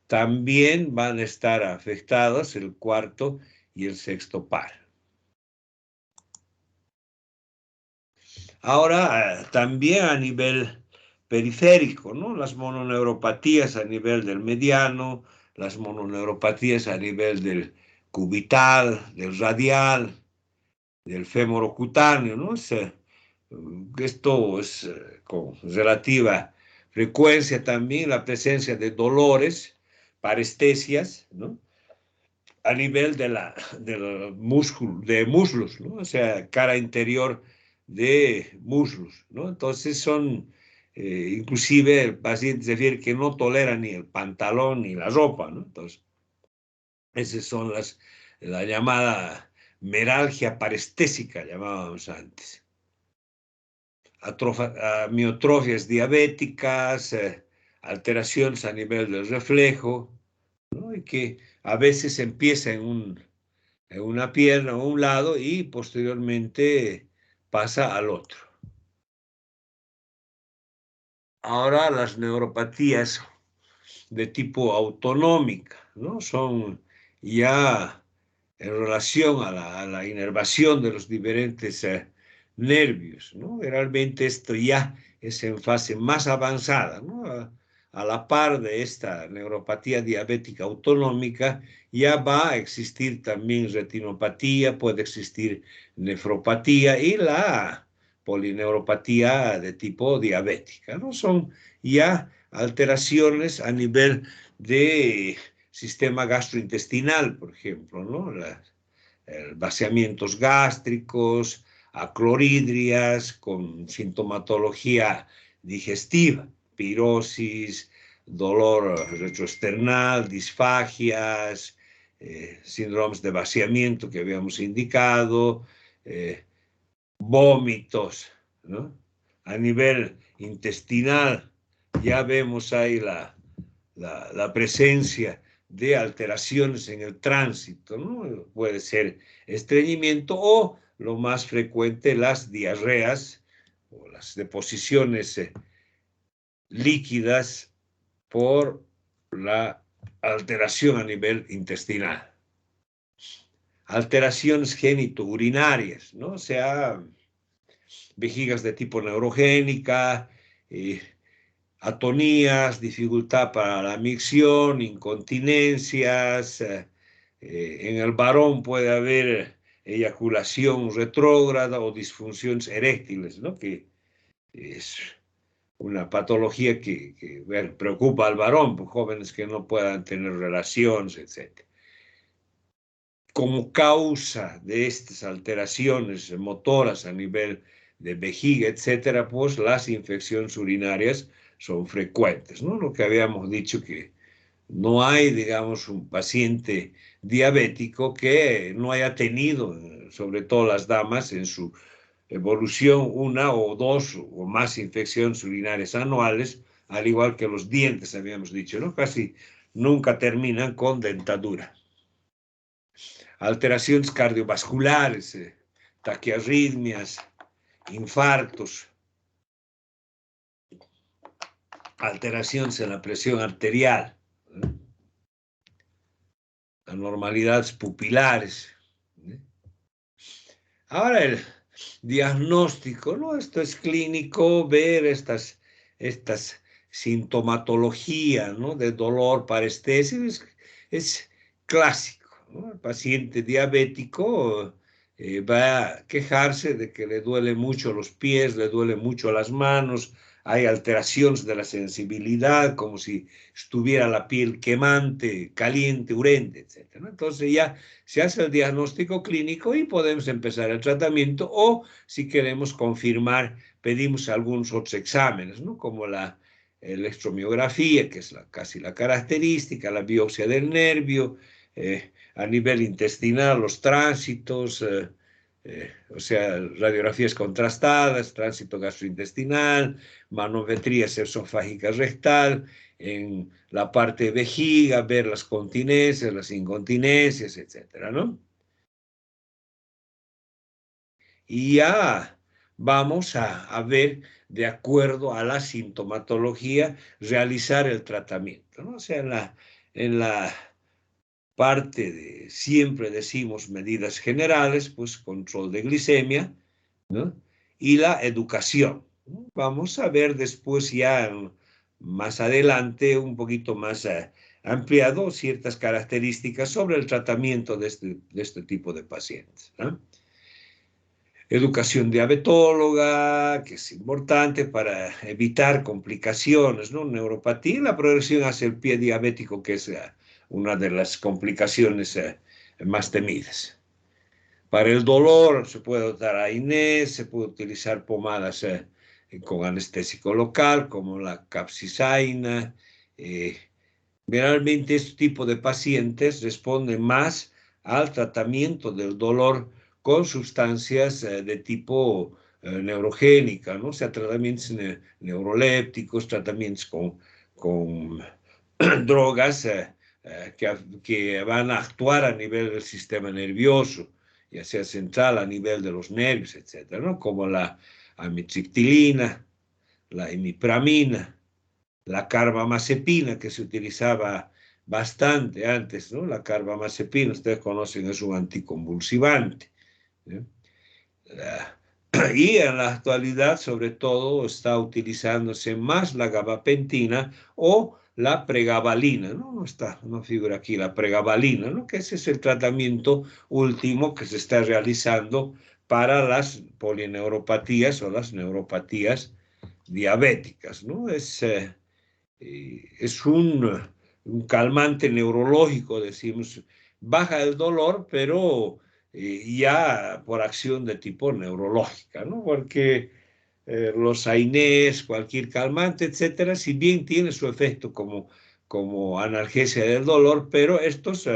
También van a estar afectados el cuarto y el sexto par. Ahora, también a nivel periférico, ¿no? Las mononeuropatías a nivel del mediano, las mononeuropatías a nivel del cubital, del radial, del femorocutáneo, ¿no? Esto es con relativa frecuencia también la presencia de dolores, parestesias, ¿no? a nivel de muslos, ¿no? O sea, cara interior de muslos, ¿no? Entonces inclusive el paciente se refiere que no tolera ni el pantalón ni la ropa, ¿no? Entonces, esas son la llamada meralgia parestésica, llamábamos antes. Miotrofias diabéticas, alteraciones a nivel del reflejo, ¿no? Y que a veces empieza en una pierna o un lado y posteriormente pasa al otro. Ahora las neuropatías de tipo autonómica, ¿no? Son ya en relación a la inervación de los diferentes nervios, ¿no? Realmente esto ya es en fase más avanzada, ¿no? A la par de esta neuropatía diabética autonómica, ya va a existir también retinopatía, puede existir nefropatía y la polineuropatía de tipo diabética, ¿no? Son ya alteraciones a nivel de sistema gastrointestinal, por ejemplo, ¿no? Vaciamientos gástricos, acloridrias con sintomatología digestiva, pirosis, dolor retroesternal, disfagias, síndromes de vaciamiento que habíamos indicado, vómitos, ¿no? A nivel intestinal ya vemos ahí la presencia de alteraciones en el tránsito, ¿no? Puede ser estreñimiento o lo más frecuente, las diarreas o las deposiciones líquidas por la alteración a nivel intestinal. Alteraciones genitourinarias, ¿no? O sea, vejigas de tipo neurogénica, atonías, dificultad para la micción, incontinencias. En el varón puede haber eyaculación retrógrada o disfunciones eréctiles, ¿no? Que es una patología que bueno, preocupa al varón, pues, jóvenes que no puedan tener relaciones, etc. Como causa de estas alteraciones motoras a nivel de vejiga, etcétera, pues las infecciones urinarias son frecuentes, ¿no? Lo que habíamos dicho que no hay, digamos, un paciente diabético que no haya tenido, sobre todo las damas, en su evolución una o dos o más infecciones urinarias anuales, al igual que los dientes, habíamos dicho, ¿no? Casi nunca terminan con dentadura. Alteraciones cardiovasculares, taquiarritmias, infartos, alteraciones en la presión arterial, anormalidades pupilares. Ahora el diagnóstico, ¿no? Esto es clínico, ver estas sintomatología, ¿no? De dolor, parestesia, es clásico, ¿no? El paciente diabético va a quejarse de que le duele mucho los pies, le duele mucho las manos, hay alteraciones de la sensibilidad, como si estuviera la piel quemante, caliente, urente, etc., ¿no? Entonces ya se hace el diagnóstico clínico y podemos empezar el tratamiento, o si queremos confirmar, pedimos algunos otros exámenes, ¿no? Como la electromiografía, que es casi la característica, la biopsia del nervio, a nivel intestinal, los tránsitos, o sea, radiografías contrastadas, tránsito gastrointestinal, manometrías esofágica rectal, en la parte de vejiga, ver las continencias, las incontinencias, etcétera, ¿no? Y ya vamos a ver, de acuerdo a la sintomatología, realizar el tratamiento, ¿no? O sea, en la parte de, siempre decimos medidas generales, pues control de glicemia, ¿no? Y la educación, ¿no? Vamos a ver después ya más adelante, un poquito más ampliado, ciertas características sobre el tratamiento de este tipo de pacientes, ¿no? Educación diabetóloga, que es importante para evitar complicaciones, ¿no? Neuropatía, la progresión hacia el pie diabético, que es una de las complicaciones más temidas. Para el dolor se puede usar AINES, se puede utilizar pomadas con anestésico local, como la capsaicina. Generalmente este tipo de pacientes responden más al tratamiento del dolor con sustancias de tipo neurogénica, ¿no? O sea, tratamientos neurolépticos, tratamientos con drogas que van a actuar a nivel del sistema nervioso, ya sea central, a nivel de los nervios, etcétera, ¿no? Como la amitriptilina, la imipramina, la carbamazepina, que se utilizaba bastante antes, ¿no? La carbamazepina, ustedes conocen, es un anticonvulsivante, ¿eh? Y en la actualidad, sobre todo, está utilizándose más la gabapentina o la pregabalina, ¿no? No figura aquí la pregabalina, ¿no? Que ese es el tratamiento último que se está realizando para las polineuropatías o las neuropatías diabéticas, ¿no? Es un calmante neurológico, decimos, baja el dolor, pero ya por acción de tipo neurológica, ¿no? Porque los AINES, cualquier calmante, etcétera, si bien tiene su efecto como analgesia del dolor, pero estos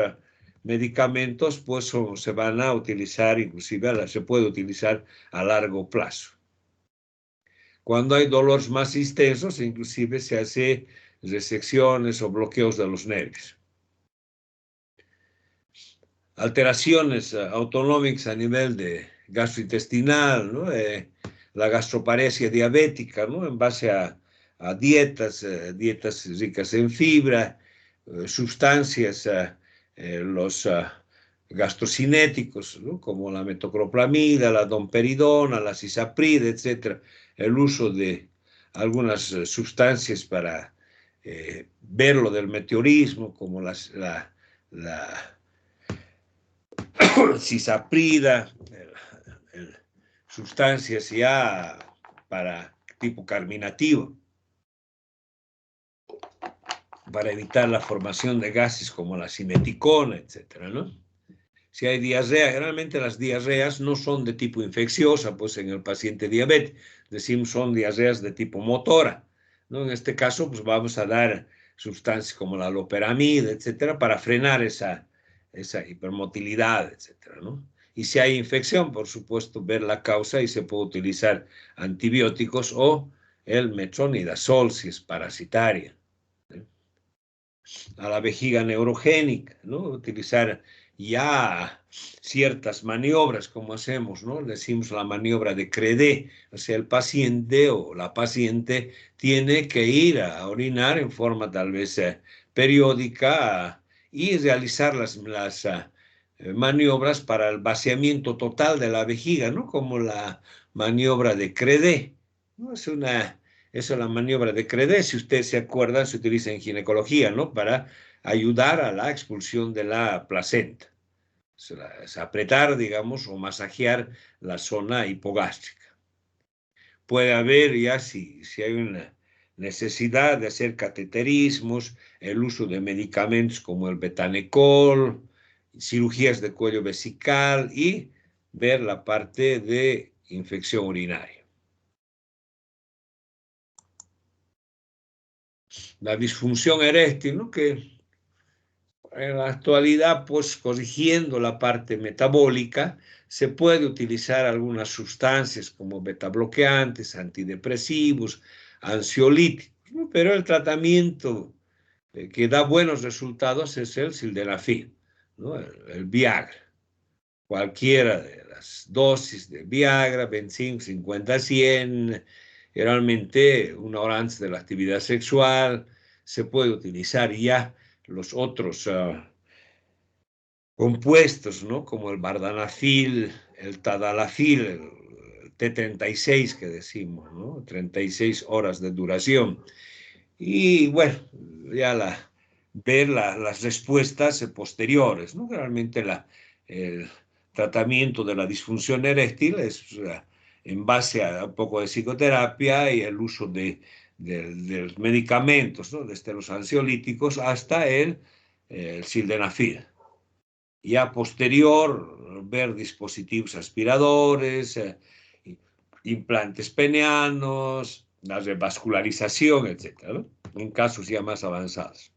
medicamentos pues se van a utilizar, inclusive se puede utilizar a largo plazo. Cuando hay dolores más intensos, inclusive se hace resecciones o bloqueos de los nervios. Alteraciones autonómicas a nivel de gastrointestinal, ¿no? La gastroparesia diabética, ¿no? En base a dietas ricas en fibra, sustancias, los gastrocinéticos, ¿no? Como la metoclopramida, la domperidona, la cisaprida, etc. El uso de algunas sustancias para ver lo del meteorismo, como la cisaprida, sustancias ya para tipo carminativo, para evitar la formación de gases como la simeticona, etcétera, ¿no? Si hay diarrea, generalmente las diarreas no son de tipo infecciosa, pues en el paciente diabético, decimos son diarreas de tipo motora, ¿no? En este caso, pues vamos a dar sustancias como la loperamida, etcétera, para frenar esa hipermotilidad, etcétera, ¿no? Y si hay infección, por supuesto, ver la causa y se puede utilizar antibióticos o el metronidazol si es parasitaria, ¿eh? A la vejiga neurogénica, ¿no? Utilizar ya ciertas maniobras como hacemos, ¿no? Decimos la maniobra de Credé, o sea, el paciente o la paciente tiene que ir a orinar en forma tal vez periódica y realizar las maniobras para el vaciamiento total de la vejiga, ¿no? Como la maniobra de Credé, ¿no? Eso es la maniobra de Credé, si usted se acuerda, se utiliza en ginecología, ¿no? Para ayudar a la expulsión de la placenta. Es apretar, digamos, o masajear la zona hipogástrica. Puede haber ya, si hay una necesidad de hacer cateterismos, el uso de medicamentos como el betanecol, cirugías de cuello vesical y ver la parte de infección urinaria. La disfunción eréctil, ¿no? Que en la actualidad, pues corrigiendo la parte metabólica, se puede utilizar algunas sustancias como betabloqueantes, antidepresivos, ansiolíticos, ¿no? Pero el tratamiento que da buenos resultados es el sildenafil, ¿no? El Viagra. Cualquiera de las dosis de Viagra, 25, 50, 100, generalmente una hora antes de la actividad sexual, se puede utilizar ya los otros compuestos, ¿no? Como el vardanafil, el tadalafil, el T36 que decimos, ¿no? 36 horas de duración. Y bueno, ya ver las respuestas posteriores, ¿no? Realmente el tratamiento de la disfunción eréctil es en base a un poco de psicoterapia y el uso de medicamentos, ¿no? Desde los ansiolíticos hasta el sildenafil. Y a posterior, ver dispositivos aspiradores, implantes peneanos, la revascularización, etcétera, ¿no? En casos ya más avanzados.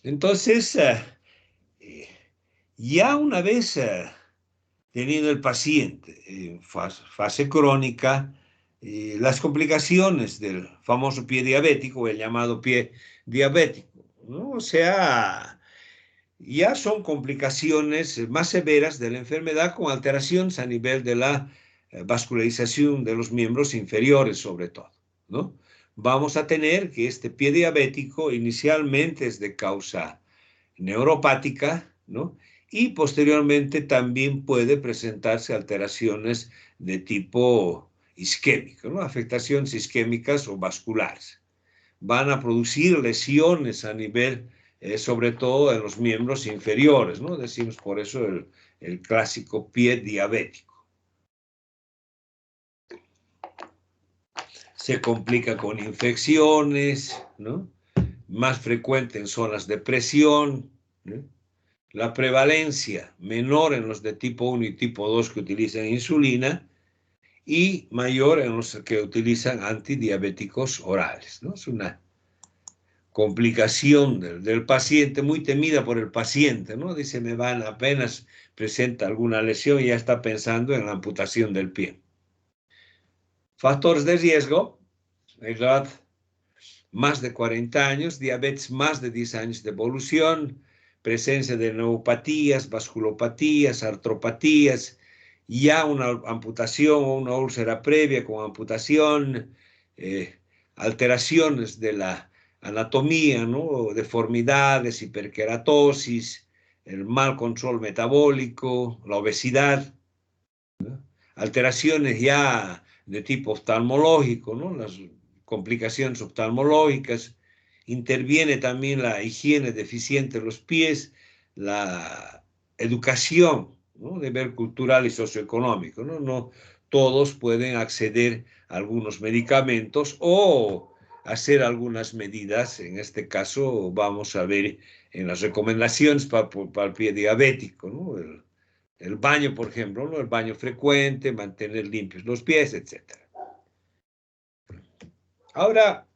Entonces, ya una vez teniendo el paciente en fase crónica, las complicaciones del famoso pie diabético, el llamado pie diabético, ¿no? O sea, ya son complicaciones más severas de la enfermedad con alteraciones a nivel de la vascularización de los miembros inferiores, sobre todo, ¿no? Vamos a tener que este pie diabético inicialmente es de causa neuropática, ¿no? Y posteriormente también puede presentarse alteraciones de tipo isquémico, ¿no? Afectaciones isquémicas o vasculares. Van a producir lesiones a nivel, sobre todo en los miembros inferiores, ¿no? Decimos por eso el clásico pie diabético. Se complica con infecciones, ¿no? Más frecuente en zonas de presión, ¿no? La prevalencia menor en los de tipo 1 y tipo 2 que utilizan insulina y mayor en los que utilizan antidiabéticos orales, ¿no? Es una complicación del paciente, muy temida por el paciente, ¿no? Dice, me van apenas presenta alguna lesión y ya está pensando en la amputación del pie. Factores de riesgo, edad más de 40 años, diabetes más de 10 años de evolución, presencia de neuropatías, vasculopatías, artropatías, ya una amputación o una úlcera previa con amputación, alteraciones de la anatomía, ¿no? Deformidades, hiperkeratosis, el mal control metabólico, la obesidad, ¿no? Alteraciones ya de tipo oftalmológico, ¿no? Las complicaciones oftalmológicas, interviene también la higiene deficiente de los pies, la educación, ¿no? Deber cultural y socioeconómico, ¿no? No todos pueden acceder a algunos medicamentos o hacer algunas medidas, en este caso vamos a ver en las recomendaciones para el pie diabético, ¿no? El baño, por ejemplo, ¿no? El baño frecuente, mantener limpios los pies, etc. Ahora,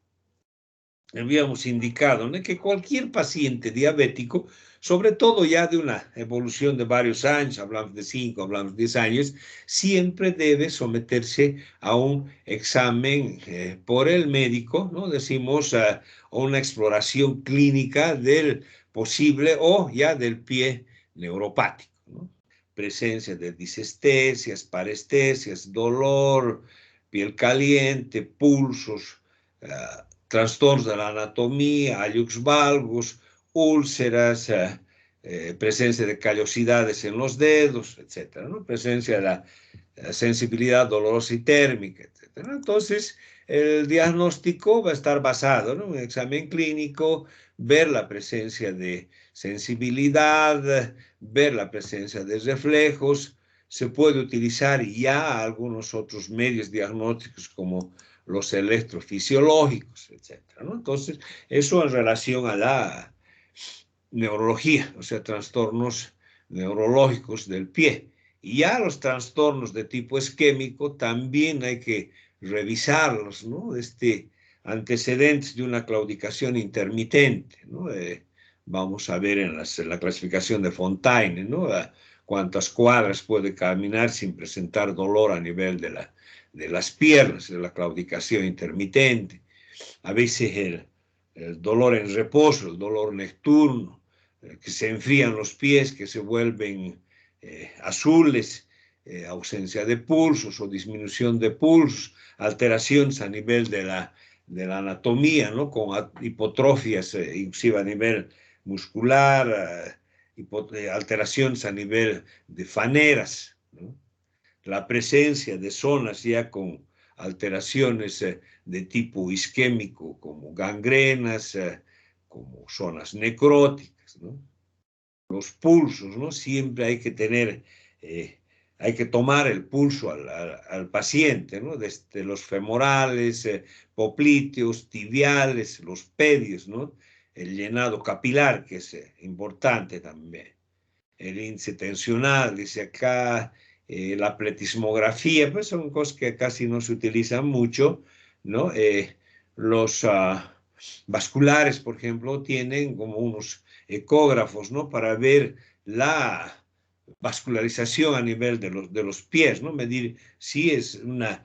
habíamos indicado, ¿no? Que cualquier paciente diabético, sobre todo ya de una evolución de varios años, hablamos de 5, hablamos de 10 años, siempre debe someterse a un examen por el médico, ¿no? Decimos una exploración clínica del posible o ya del pie neuropático, ¿no? Presencia de disestesias, parestesias, dolor, piel caliente, pulsos, trastornos de la anatomía, hallux valgus, úlceras, presencia de callosidades en los dedos, etcétera, ¿no? Presencia de la sensibilidad dolorosa y térmica, etcétera. Entonces, el diagnóstico va a estar basado, ¿no? En un examen clínico, ver la presencia de sensibilidad, ver la presencia de reflejos. Se puede utilizar ya algunos otros medios diagnósticos como los electrofisiológicos, etcétera, ¿no? Entonces, eso en relación a la neurología, o sea, trastornos neurológicos del pie. Y ya los trastornos de tipo isquémico también hay que revisarlos, ¿no? Antecedentes de una claudicación intermitente, ¿no? Vamos a ver en la clasificación de Fontaine, ¿no? Cuántas cuadras puede caminar sin presentar dolor a nivel de las piernas, de la claudicación intermitente. A veces el dolor en reposo, el dolor nocturno, que se enfrían los pies, que se vuelven azules, ausencia de pulsos o disminución de pulsos, alteraciones a nivel de la anatomía, ¿no? Con hipotrofias, inclusive a nivel muscular, alteraciones a nivel de faneras, ¿no? La presencia de zonas ya con alteraciones de tipo isquémico, como gangrenas, como zonas necróticas, ¿no? Los pulsos, ¿no? Siempre hay que tener, hay que tomar el pulso al paciente, ¿no? Desde los femorales, popliteos, tibiales, los pedios, ¿no? el llenado capilar, que es importante también. El índice tensional, dice acá, la pletismografía, pues son cosas que casi no se utilizan mucho, ¿no? Los vasculares, por ejemplo, tienen como unos ecógrafos, ¿no? Para ver la vascularización a nivel de los pies, ¿no? Medir si es una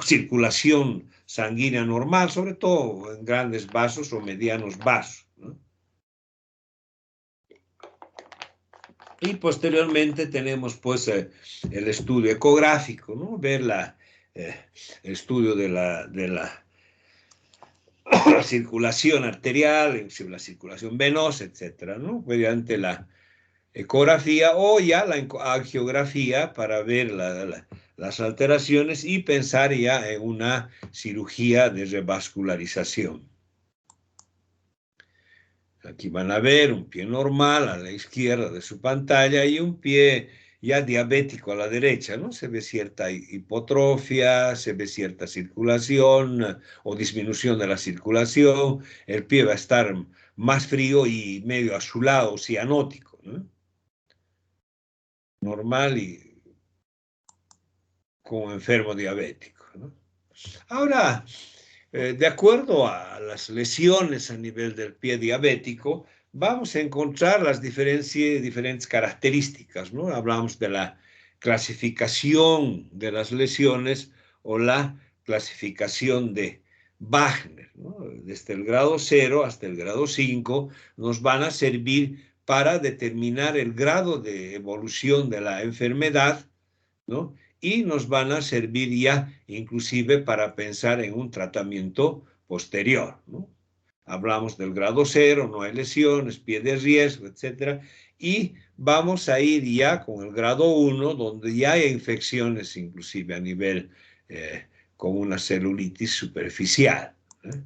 circulación sanguínea normal, sobre todo en grandes vasos o medianos vasos, ¿no? Y posteriormente tenemos pues el estudio ecográfico, ¿no? Ver el estudio de la circulación arterial, la circulación venosa, etcétera, ¿no? Mediante la ecografía o ya la angiografía para ver las alteraciones y pensar ya en una cirugía de revascularización. Aquí van a ver un pie normal a la izquierda de su pantalla y un pie ya diabético a la derecha, ¿no? Se ve cierta hipotrofia, se ve cierta circulación o disminución de la circulación, el pie va a estar más frío y medio azulado, cianótico, ¿no? Normal y como enfermo diabético, ¿no? Ahora, de acuerdo a las lesiones a nivel del pie diabético, vamos a encontrar las diferentes características, ¿no? Hablamos de la clasificación de las lesiones o la clasificación de Wagner, ¿no? Desde el grado 0 hasta el grado 5 nos van a servir para determinar el grado de evolución de la enfermedad, ¿no? Y nos van a servir ya inclusive para pensar en un tratamiento posterior, ¿no? Hablamos del grado 0, no hay lesiones, pie de riesgo, etcétera, y vamos a ir ya con el grado 1, donde ya hay infecciones inclusive a nivel con una celulitis superficial, ¿eh?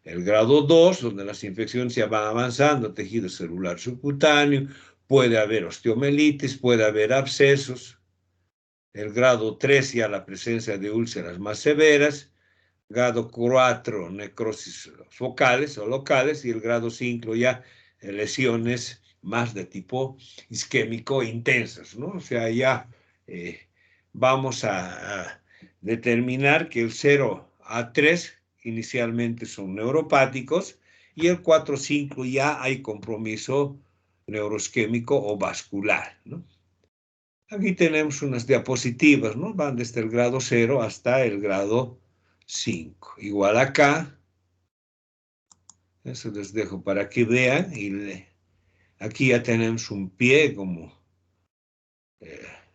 El grado 2, donde las infecciones ya van avanzando, tejido celular subcutáneo, puede haber osteomelitis, puede haber abscesos. El grado 3 ya la presencia de úlceras más severas, grado 4 necrosis focales o locales y el grado 5 ya lesiones más de tipo isquémico intensas, ¿no? O sea, ya vamos a determinar que el 0 a 3 inicialmente son neuropáticos y el 4-5 ya hay compromiso neuroisquémico o vascular, ¿no? Aquí tenemos unas diapositivas, ¿no? Van desde el grado 0 hasta el grado 5. Igual acá, eso les dejo para que vean. Aquí ya tenemos un pie como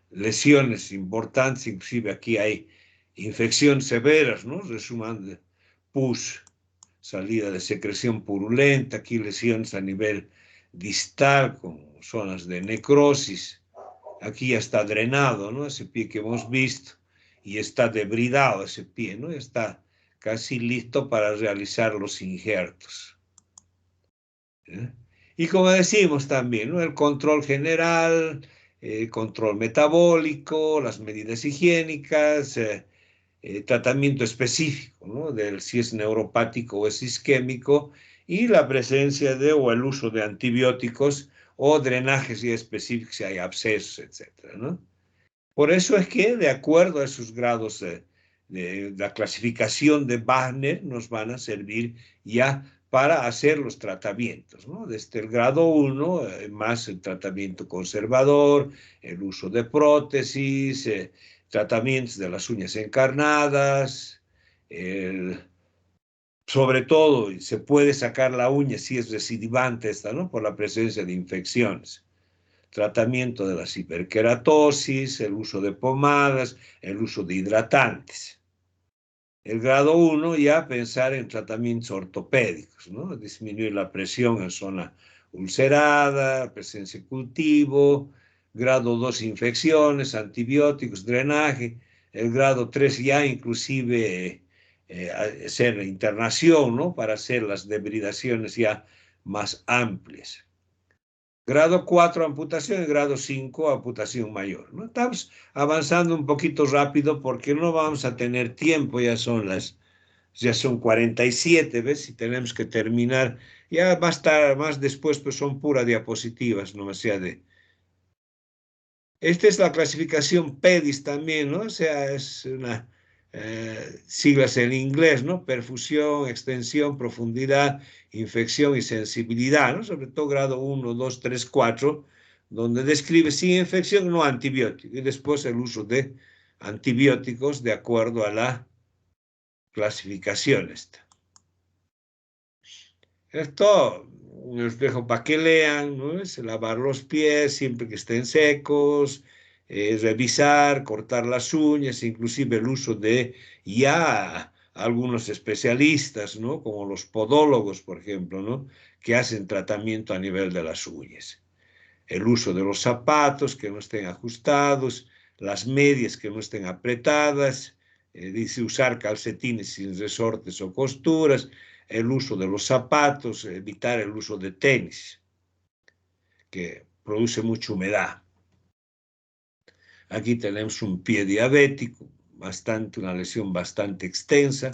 lesiones importantes, inclusive aquí hay infecciones severas, ¿no? Resumando, pus, salida de secreción purulenta, aquí lesiones a nivel distal, con zonas de necrosis. Aquí ya está drenado, ¿no? Ese pie que hemos visto y está debridado ese pie, ¿no? Está casi listo para realizar los injertos, ¿eh? Y como decimos también, ¿no? El control general, el control metabólico, las medidas higiénicas, tratamiento específico, ¿no? Del si es neuropático o es isquémico y la presencia de o el uso de antibióticos o drenajes ya específicos si hay abscesos, etcétera, ¿no? Por eso es que, de acuerdo a esos grados de la clasificación de Wagner, nos van a servir ya para hacer los tratamientos, ¿no? Desde el grado 1, más el tratamiento conservador, el uso de prótesis, tratamientos de las uñas encarnadas, sobre todo, se puede sacar la uña si es recidivante esta, ¿no? Por la presencia de infecciones. Tratamiento de las hiperkeratosis, el uso de pomadas, el uso de hidratantes. El grado 1 ya pensar en tratamientos ortopédicos, ¿no? Disminuir la presión en zona ulcerada, presencia de cultivo. Grado 2 infecciones, antibióticos, drenaje. El grado 3 ya inclusive hacer internación, ¿no? Para hacer las debridaciones ya más amplias. Grado 4, amputación, y grado 5, amputación mayor, ¿no? Estamos avanzando un poquito rápido porque no vamos a tener tiempo, ya son las Ya son 47, ¿ves? Y tenemos que terminar. Ya más después, pues son puras diapositivas, no sea de... Esta es la clasificación PEDIS también, ¿no? O sea, es una siglas en inglés, ¿no? Perfusión, extensión, profundidad, infección y sensibilidad, ¿no? Sobre todo grado 1, 2, 3, 4, donde describe sin infección, no antibiótico. Y después el uso de antibióticos de acuerdo a la clasificación esta. Esto les dejo para que lean, ¿no? Es lavar los pies siempre que estén secos, revisar, cortar las uñas, inclusive el uso de ya algunos especialistas, ¿no? Como los podólogos, por ejemplo, ¿no? Que hacen tratamiento a nivel de las uñas. El uso de los zapatos que no estén ajustados, las medias que no estén apretadas, dice usar calcetines sin resortes o costuras, el uso de los zapatos, evitar el uso de tenis, que produce mucha humedad. Aquí tenemos un pie diabético, una lesión bastante extensa.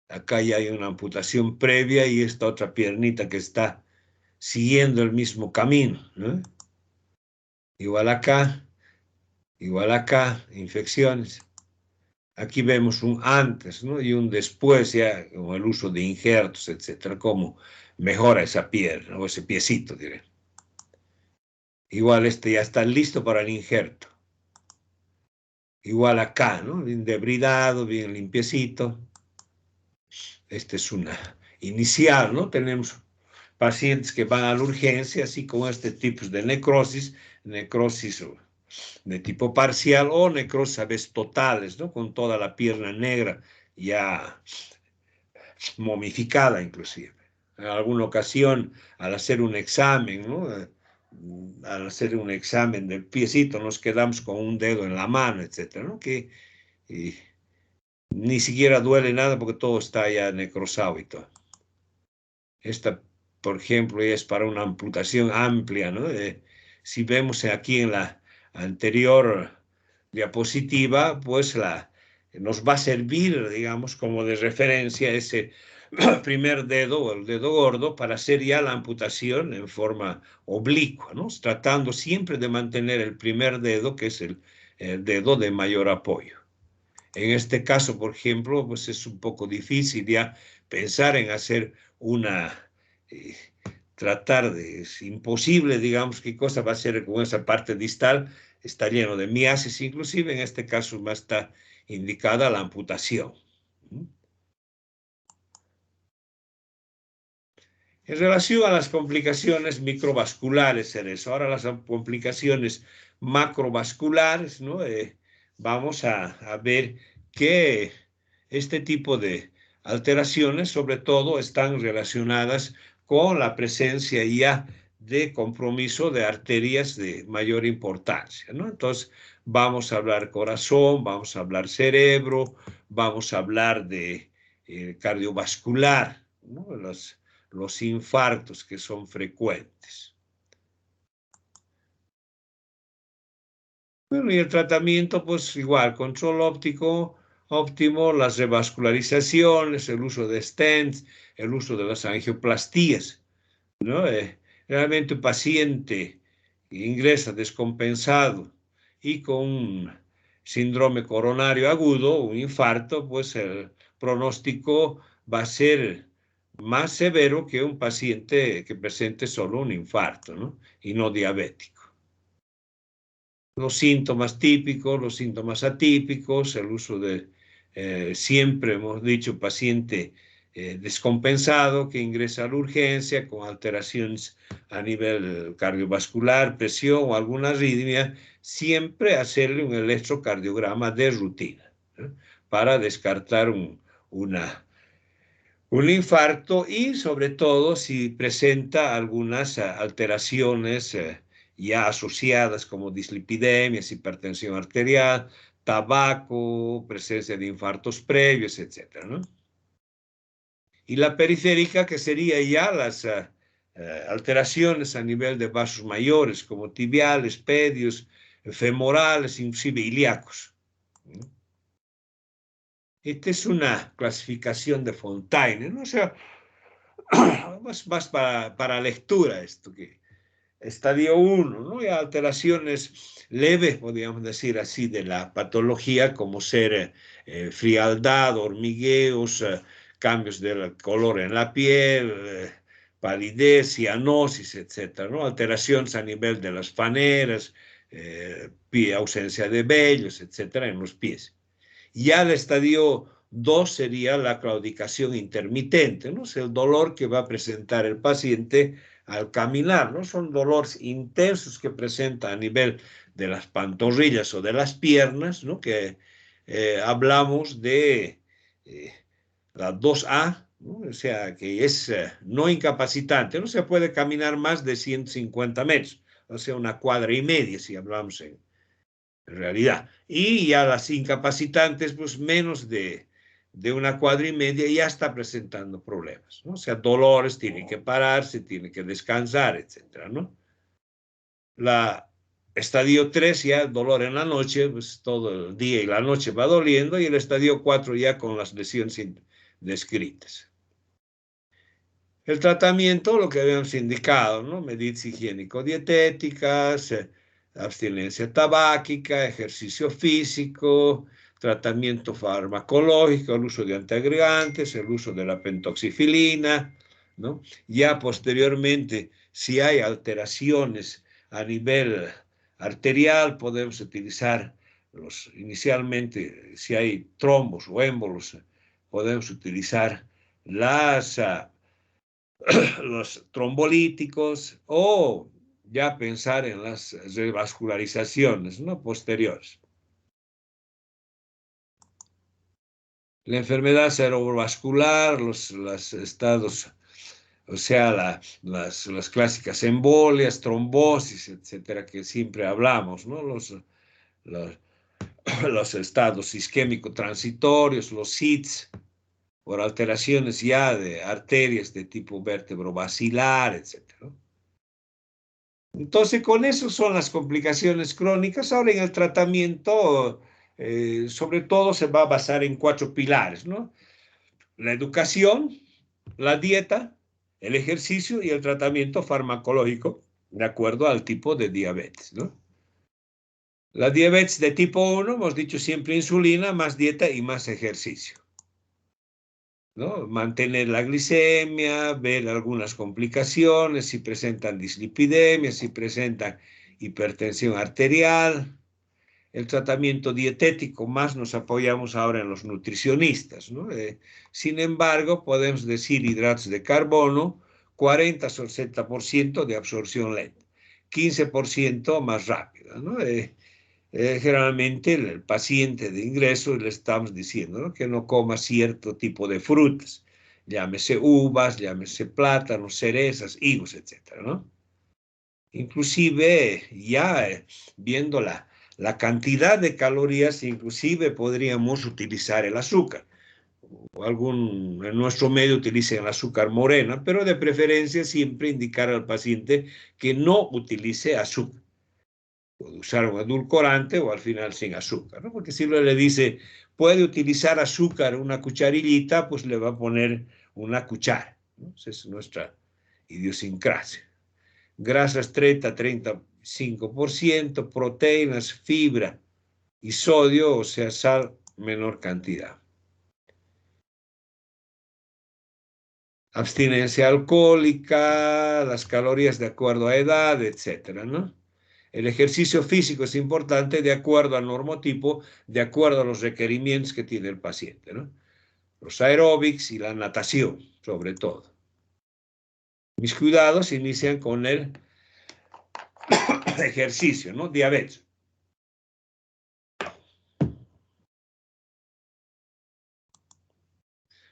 Acá ya hay una amputación previa y esta otra piernita que está siguiendo el mismo camino, ¿no? Igual acá, infecciones. Aquí vemos un antes, ¿no? Y un después ya con el uso de injertos, etcétera, cómo mejora esa pierna o ese piecito, diré. Igual este ya está listo para el injerto. Igual acá, ¿no? Bien debridado, bien limpiecito. Este es una inicial, ¿no? Tenemos pacientes que van a la urgencia, así como este tipo de necrosis de tipo parcial o necrosis a veces totales, ¿no? Con toda la pierna negra ya momificada inclusive. En alguna ocasión, al hacer un examen, ¿no? Al hacer un examen del piecito, nos quedamos con un dedo en la mano, etcétera, ¿no? Que y ni siquiera duele nada porque todo está ya necrosado y todo. Esta, por ejemplo, es para una amputación amplia, ¿no? Si vemos aquí en la anterior diapositiva, pues nos va a servir, digamos, como de referencia ese primer dedo o el dedo gordo para hacer ya la amputación en forma oblicua, ¿no? Tratando siempre de mantener el primer dedo, que es el dedo de mayor apoyo. En este caso, por ejemplo, pues es un poco difícil ya pensar en hacer eh, tratar de, es imposible, digamos, qué cosa va a ser con esa parte distal, está lleno de miasis, inclusive en este caso más está indicada la amputación. En relación a las complicaciones microvasculares, en eso, ahora las complicaciones macrovasculares, ¿no? Vamos a ver que este tipo de alteraciones, sobre todo, están relacionadas con la presencia ya de compromiso de arterias de mayor importancia, ¿no? Entonces, vamos a hablar corazón, vamos a hablar cerebro, vamos a hablar de cardiovascular, ¿no? Los infartos que son frecuentes. Bueno, y el tratamiento, pues igual, control óptimo, las revascularizaciones, el uso de stents, el uso de las angioplastías, ¿no? Realmente un paciente que ingresa descompensado y con un síndrome coronario agudo, un infarto, pues el pronóstico va a ser más severo que un paciente que presente solo un infarto, ¿no? Y no diabético. Los síntomas típicos, los síntomas atípicos, el uso de, siempre hemos dicho, paciente descompensado que ingresa a la urgencia con alteraciones a nivel cardiovascular, presión o alguna arritmia, siempre hacerle un electrocardiograma de rutina, ¿eh? Para descartar un infarto y sobre todo si presenta algunas alteraciones ya asociadas como dislipidemias, hipertensión arterial, tabaco, presencia de infartos previos, etcétera, ¿no? Y la periférica, que sería ya las alteraciones a nivel de vasos mayores, como tibiales, pedios, femorales, inclusive ilíacos, ¿no? Esta es una clasificación de Fontaine, ¿no? O sea, más para lectura esto que estadio 1, ¿no? Y alteraciones leves, podríamos decir así, de la patología, como ser frialdad, hormigueos, cambios del color en la piel, palidez, cianosis, etcétera, ¿no? Alteraciones a nivel de las faneras, ausencia de vellos, etcétera, en los pies. Ya el estadio 2 sería la claudicación intermitente, ¿no? Es el dolor que va a presentar el paciente al caminar, ¿no? Son dolores intensos que presenta a nivel de las pantorrillas o de las piernas, ¿no? Que hablamos de la 2A, ¿no? O sea, que es no incapacitante, no se puede caminar más de 150 metros, o sea, una cuadra y media, si hablamos en realidad. Y ya las incapacitantes, pues menos de una cuadra y media ya está presentando problemas, ¿no? O sea, dolores, tiene que pararse, tiene que descansar, etcétera, ¿no? La estadio 3 ya el dolor en la noche, pues todo el día y la noche va doliendo, y el estadio 4 ya con las lesiones descritas. El tratamiento, lo que habíamos indicado, ¿no? Medidas higiénico-dietéticas, abstinencia tabáquica, ejercicio físico, tratamiento farmacológico, el uso de antiagregantes, el uso de la pentoxifilina, ¿no? Ya posteriormente, si hay alteraciones a nivel arterial, podemos utilizar inicialmente, si hay trombos o émbolos, podemos utilizar los trombolíticos, o ya pensar en las revascularizaciones, ¿no? Posteriores. La enfermedad cerebrovascular, los estados, o sea, las clásicas embolias, trombosis, etcétera, que siempre hablamos, ¿no? Los, los estados isquémico-transitorios, los SIDS, por alteraciones ya de arterias de tipo vértebro-basilar, etcétera, ¿no? Entonces, con eso son las complicaciones crónicas. Ahora en el tratamiento, sobre todo se va a basar en 4 pilares, ¿no? La educación, la dieta, el ejercicio y el tratamiento farmacológico, de acuerdo al tipo de diabetes, ¿no? La diabetes de tipo 1, hemos dicho siempre insulina, más dieta y más ejercicio, ¿no? Mantener la glicemia, ver algunas complicaciones, si presentan dislipidemia, si presentan hipertensión arterial. El tratamiento dietético, más nos apoyamos ahora en los nutricionistas, ¿no? Sin embargo, podemos decir hidratos de carbono, 40 o 60% de absorción lenta, 15% más rápida, ¿no? Generalmente el paciente de ingreso le estamos diciendo, ¿no?, que no coma cierto tipo de frutas, llámese uvas, llámese plátanos, cerezas, higos, etcétera, ¿no? Inclusive ya viendo la cantidad de calorías, inclusive podríamos utilizar el azúcar. En nuestro medio utilizan el azúcar morena, pero de preferencia siempre indicar al paciente que no utilice azúcar. Puede usar un edulcorante o al final sin azúcar, ¿no? Porque si le dice, puede utilizar azúcar, una cucharillita, pues le va a poner una cuchara, ¿no? Esa es nuestra idiosincrasia. Grasas 30-35%, proteínas, fibra y sodio, o sea, sal, menor cantidad. Abstinencia alcohólica, las calorías de acuerdo a edad, etcétera, ¿no? El ejercicio físico es importante de acuerdo al normotipo, de acuerdo a los requerimientos que tiene el paciente, ¿no? Los aeróbics y la natación, sobre todo. Mis cuidados inician con el ejercicio, ¿no? Diabetes.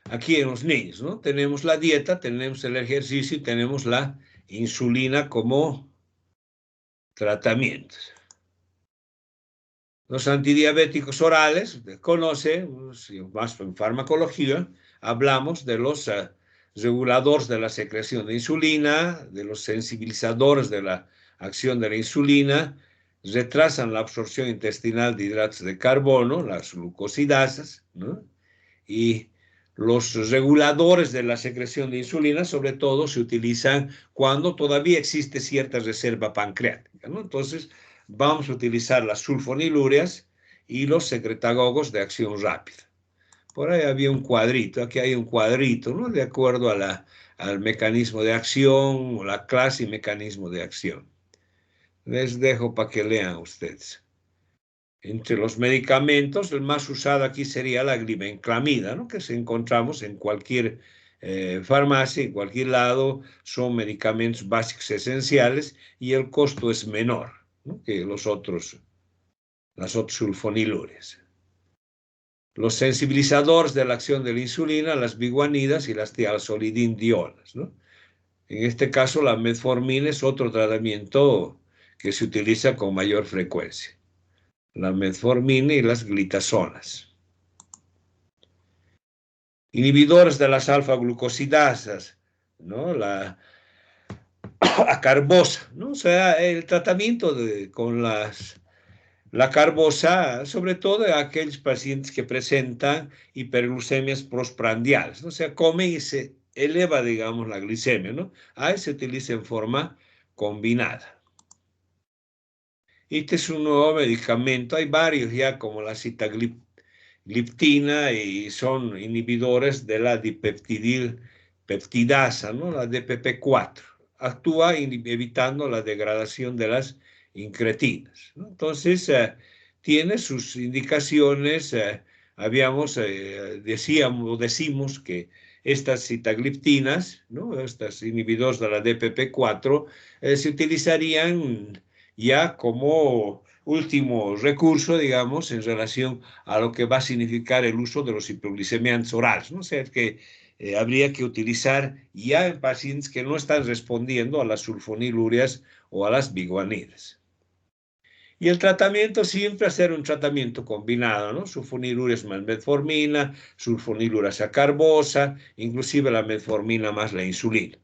Aquí en los niños, ¿no? Tenemos la dieta, tenemos el ejercicio y tenemos la insulina como tratamiento. Los antidiabéticos orales, conoce, más en farmacología, hablamos de los reguladores de la secreción de insulina, de los sensibilizadores de la acción de la insulina, retrasan la absorción intestinal de hidratos de carbono, las glucosidasas, ¿no? Y los reguladores de la secreción de insulina, sobre todo, se utilizan cuando todavía existe cierta reserva pancreática, ¿no? Entonces, vamos a utilizar las sulfonilúreas y los secretagogos de acción rápida. Por ahí había un cuadrito, aquí hay un cuadrito, ¿no? De acuerdo al mecanismo de acción, la clase y mecanismo de acción. Les dejo para que lean ustedes. Entre los medicamentos, el más usado aquí sería la glibenclamida, ¿no? Que se encontramos en cualquier farmacia, en cualquier lado, son medicamentos básicos esenciales y el costo es menor, ¿no? Que las otras sulfonilúreas. Los sensibilizadores de la acción de la insulina, las biguanidas y las tiazolidindionas, ¿no? En este caso, la metformina es otro tratamiento que se utiliza con mayor frecuencia. La metformina y las glitazonas. Inhibidores de las alfa-glucosidasas, ¿no? La carbosa, ¿no? O sea, el tratamiento con la carbosa, sobre todo en aquellos pacientes que presentan hiperglucemias postprandiales, ¿no? O sea, comen y se eleva, digamos, la glicemia, ¿no? Ahí se utiliza en forma combinada. Este es un nuevo medicamento, hay varios ya como la sitagliptina y son inhibidores de la dipeptidasa, ¿no? La DPP4. Actúa evitando la degradación de las incretinas, ¿no? Entonces, tiene sus indicaciones, decimos que estas sitagliptinas, ¿no? Estas inhibidores de la DPP4, se utilizarían ya como último recurso, digamos, en relación a lo que va a significar el uso de los hipoglicemiantes orales, ¿no? O sea, que habría que utilizar ya en pacientes que no están respondiendo a las sulfonilúreas o a las biguanidas. Y el tratamiento siempre hacer un tratamiento combinado, ¿no? Sulfonilúreas más metformina, sulfonilúreas a carbosa, inclusive la metformina más la insulina.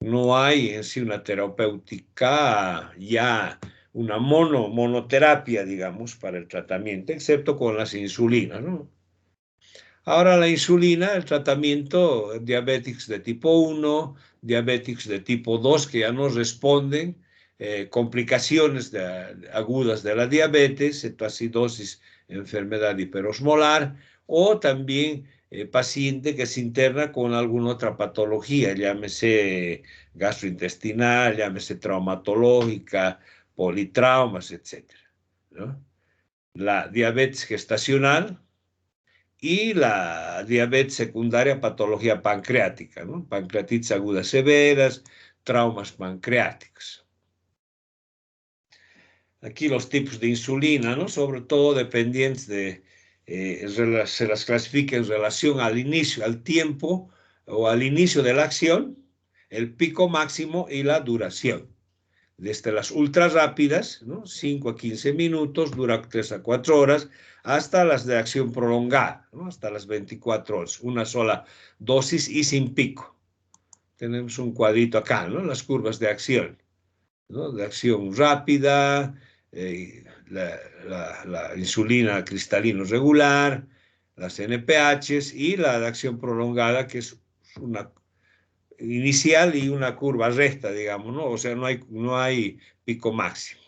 No hay en sí una terapéutica ya, una monoterapia, digamos, para el tratamiento, excepto con las insulinas, ¿no? Ahora la insulina, el tratamiento, diabéticos de tipo 1, diabéticos de tipo 2 que ya no responden, complicaciones agudas de la diabetes, cetoacidosis, enfermedad hiperosmolar, o también paciente que se interna con alguna otra patología, llámese gastrointestinal, llámese traumatológica, politraumas, etc., ¿no? La diabetes gestacional y la diabetes secundaria, patología pancreática, ¿no? Pancreatitis agudas severas, traumas pancreáticos. Aquí los tipos de insulina, ¿no? Sobre todo dependientes de, se las clasifica en relación al inicio, al tiempo o al inicio de la acción, el pico máximo y la duración. Desde las ultra rápidas, ¿no? 5 a 15 minutos, dura 3 a 4 horas, hasta las de acción prolongada, ¿no? Hasta las 24 horas, una sola dosis y sin pico. Tenemos un cuadrito acá, ¿no? Las curvas de acción, ¿no? De acción rápida, la insulina cristalino regular, las NPHs y la de acción prolongada, que es una inicial y una curva recta, digamos, ¿no? O sea, no hay pico máximo.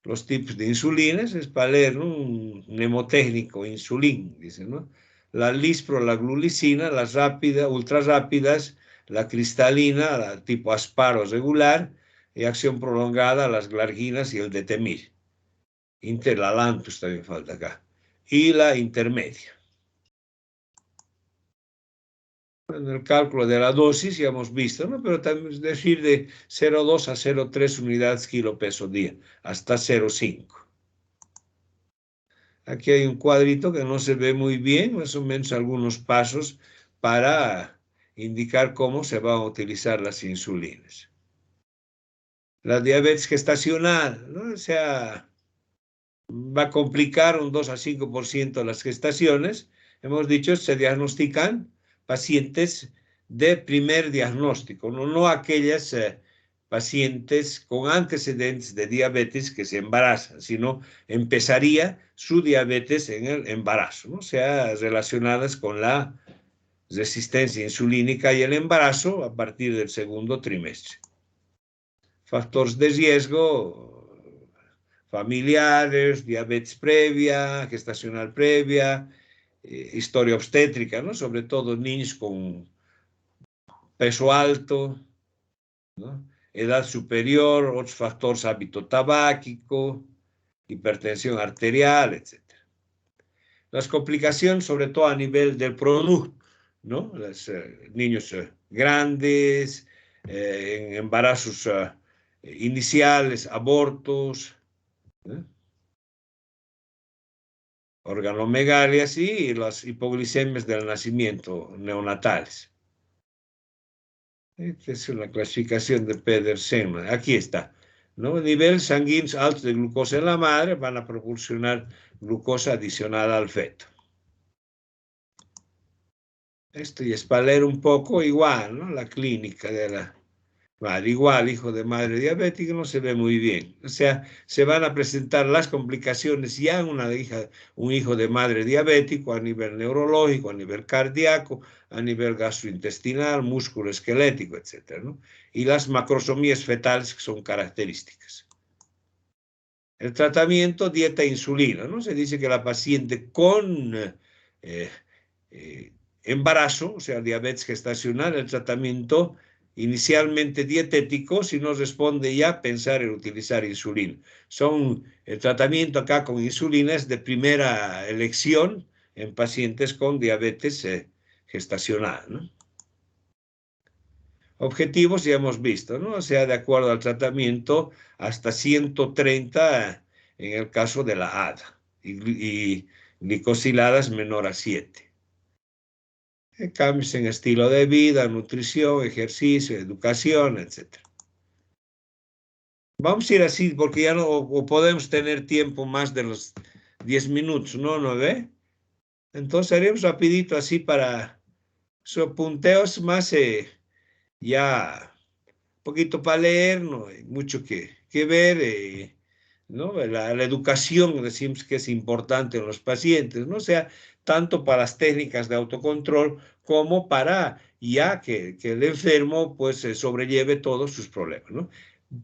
Los tipos de insulinas es para leer, ¿no? Un mnemotécnico, insulín, dice, ¿no? La lispro, la glulicina, las rápidas, ultra rápidas, la cristalina, la tipo asparo regular, y acción prolongada, las glarginas y el detemir. Interlalantus también falta acá. Y la intermedia. En el cálculo de la dosis ya hemos visto, ¿no? Pero también es decir de 0,2 a 0,3 unidades kilo peso día, hasta 0,5. Aquí hay un cuadrito que no se ve muy bien, más o menos algunos pasos para indicar cómo se van a utilizar las insulinas. La diabetes gestacional, ¿no? O sea, va a complicar un 2 a 5% las gestaciones. Hemos dicho, se diagnostican pacientes de primer diagnóstico, no aquellas pacientes con antecedentes de diabetes que se embarazan, sino empezaría su diabetes en el embarazo, ¿no? O sea, relacionadas con la resistencia insulínica y el embarazo a partir del segundo trimestre. Factores de riesgo familiares, diabetes previa, gestacional previa, historia obstétrica, ¿no? Sobre todo niños con peso alto, ¿no? Edad superior, otros factores, hábito tabáquico, hipertensión arterial, etc. Las complicaciones, sobre todo a nivel del producto, ¿no? Los niños grandes, en embarazos iniciales, abortos, organomegalias y las hipoglicemias del nacimiento neonatales. Esta es una clasificación de Pedersen. Aquí está, ¿no? Nivel sanguíneo alto de glucosa en la madre van a proporcionar glucosa adicional al feto. Esto ya es para leer un poco igual, ¿no? La clínica de la madre. Igual, hijo de madre diabética no se ve muy bien. O sea, se van a presentar las complicaciones ya en un hijo de madre diabético a nivel neurológico, a nivel cardíaco, a nivel gastrointestinal, músculo-esquelético, etc., ¿no? Y las macrosomías fetales que son características. El tratamiento, dieta e insulina, ¿no? Se dice que la paciente con embarazo, o sea, diabetes gestacional, el tratamiento inicialmente dietético, si no responde ya, pensar en utilizar insulina. El tratamiento acá con insulina es de primera elección en pacientes con diabetes gestacional, ¿no? Objetivos ya hemos visto, ¿no? O sea, de acuerdo al tratamiento, hasta 130 en el caso de la ADA y glicosiladas menor a 7. Cambios en estilo de vida, nutrición, ejercicio, educación, etc. Vamos a ir así porque ya no o podemos tener tiempo más de los 10 minutos, ¿no? ¿No ve? Entonces haremos rapidito así para punteos más ya un poquito para leer, no hay mucho que ver, ¿no? La educación decimos que es importante en los pacientes, ¿no? O sea, tanto para las técnicas de autocontrol como para ya que el enfermo pues sobrelleve todos sus problemas, ¿no?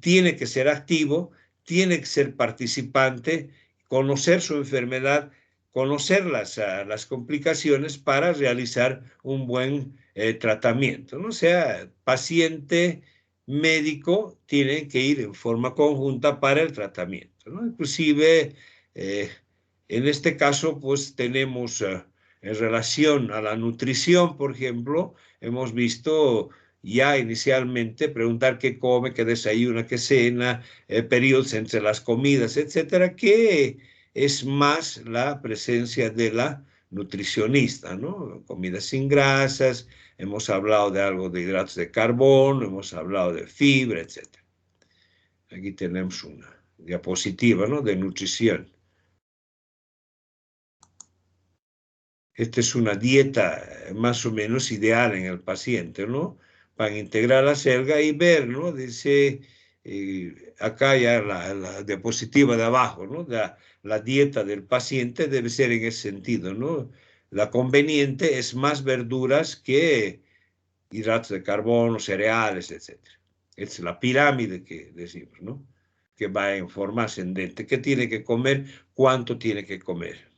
Tiene que ser activo, tiene que ser participante, conocer su enfermedad, conocer las complicaciones para realizar un buen tratamiento, ¿no? O sea, paciente médico tienen que ir en forma conjunta para el tratamiento, ¿no? Inclusive, en este caso, pues tenemos en relación a la nutrición, por ejemplo, hemos visto ya inicialmente preguntar qué come, qué desayuna, qué cena, periodos entre las comidas, etcétera, que es más la presencia de la nutricionista, ¿no? Comidas sin grasas, hemos hablado de algo de hidratos de carbono, hemos hablado de fibra, etc. Aquí tenemos una diapositiva, ¿no? De nutrición. Esta es una dieta más o menos ideal en el paciente, ¿no? Para integrar la selga y ver, ¿no? Dice, acá ya la diapositiva de abajo, ¿no? La dieta del paciente debe ser en ese sentido, ¿no? La conveniente es más verduras que hidratos de carbono, cereales, etc. Es la pirámide que decimos, ¿no? Que va en forma ascendente. ¿Qué tiene que comer? ¿Cuánto tiene que comer?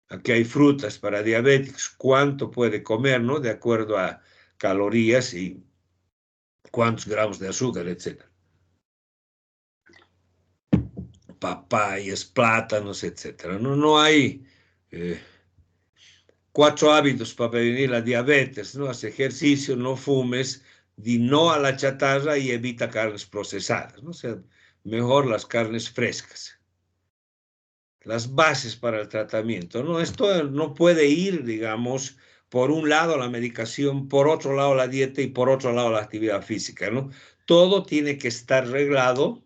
Aquí hay frutas para diabéticos. ¿Cuánto puede comer, no? De acuerdo a calorías y cuántos gramos de azúcar, etc. Papayas, plátanos, etc. No hay 4 hábitos para prevenir la diabetes, ¿no? Haz ejercicio, no fumes, di no a la chatarra y evita carnes procesadas, ¿no? O sea, mejor las carnes frescas. Las bases para el tratamiento, ¿no? Esto no puede ir, digamos, por un lado la medicación, por otro lado la dieta y por otro lado la actividad física, ¿no? Todo tiene que estar reglado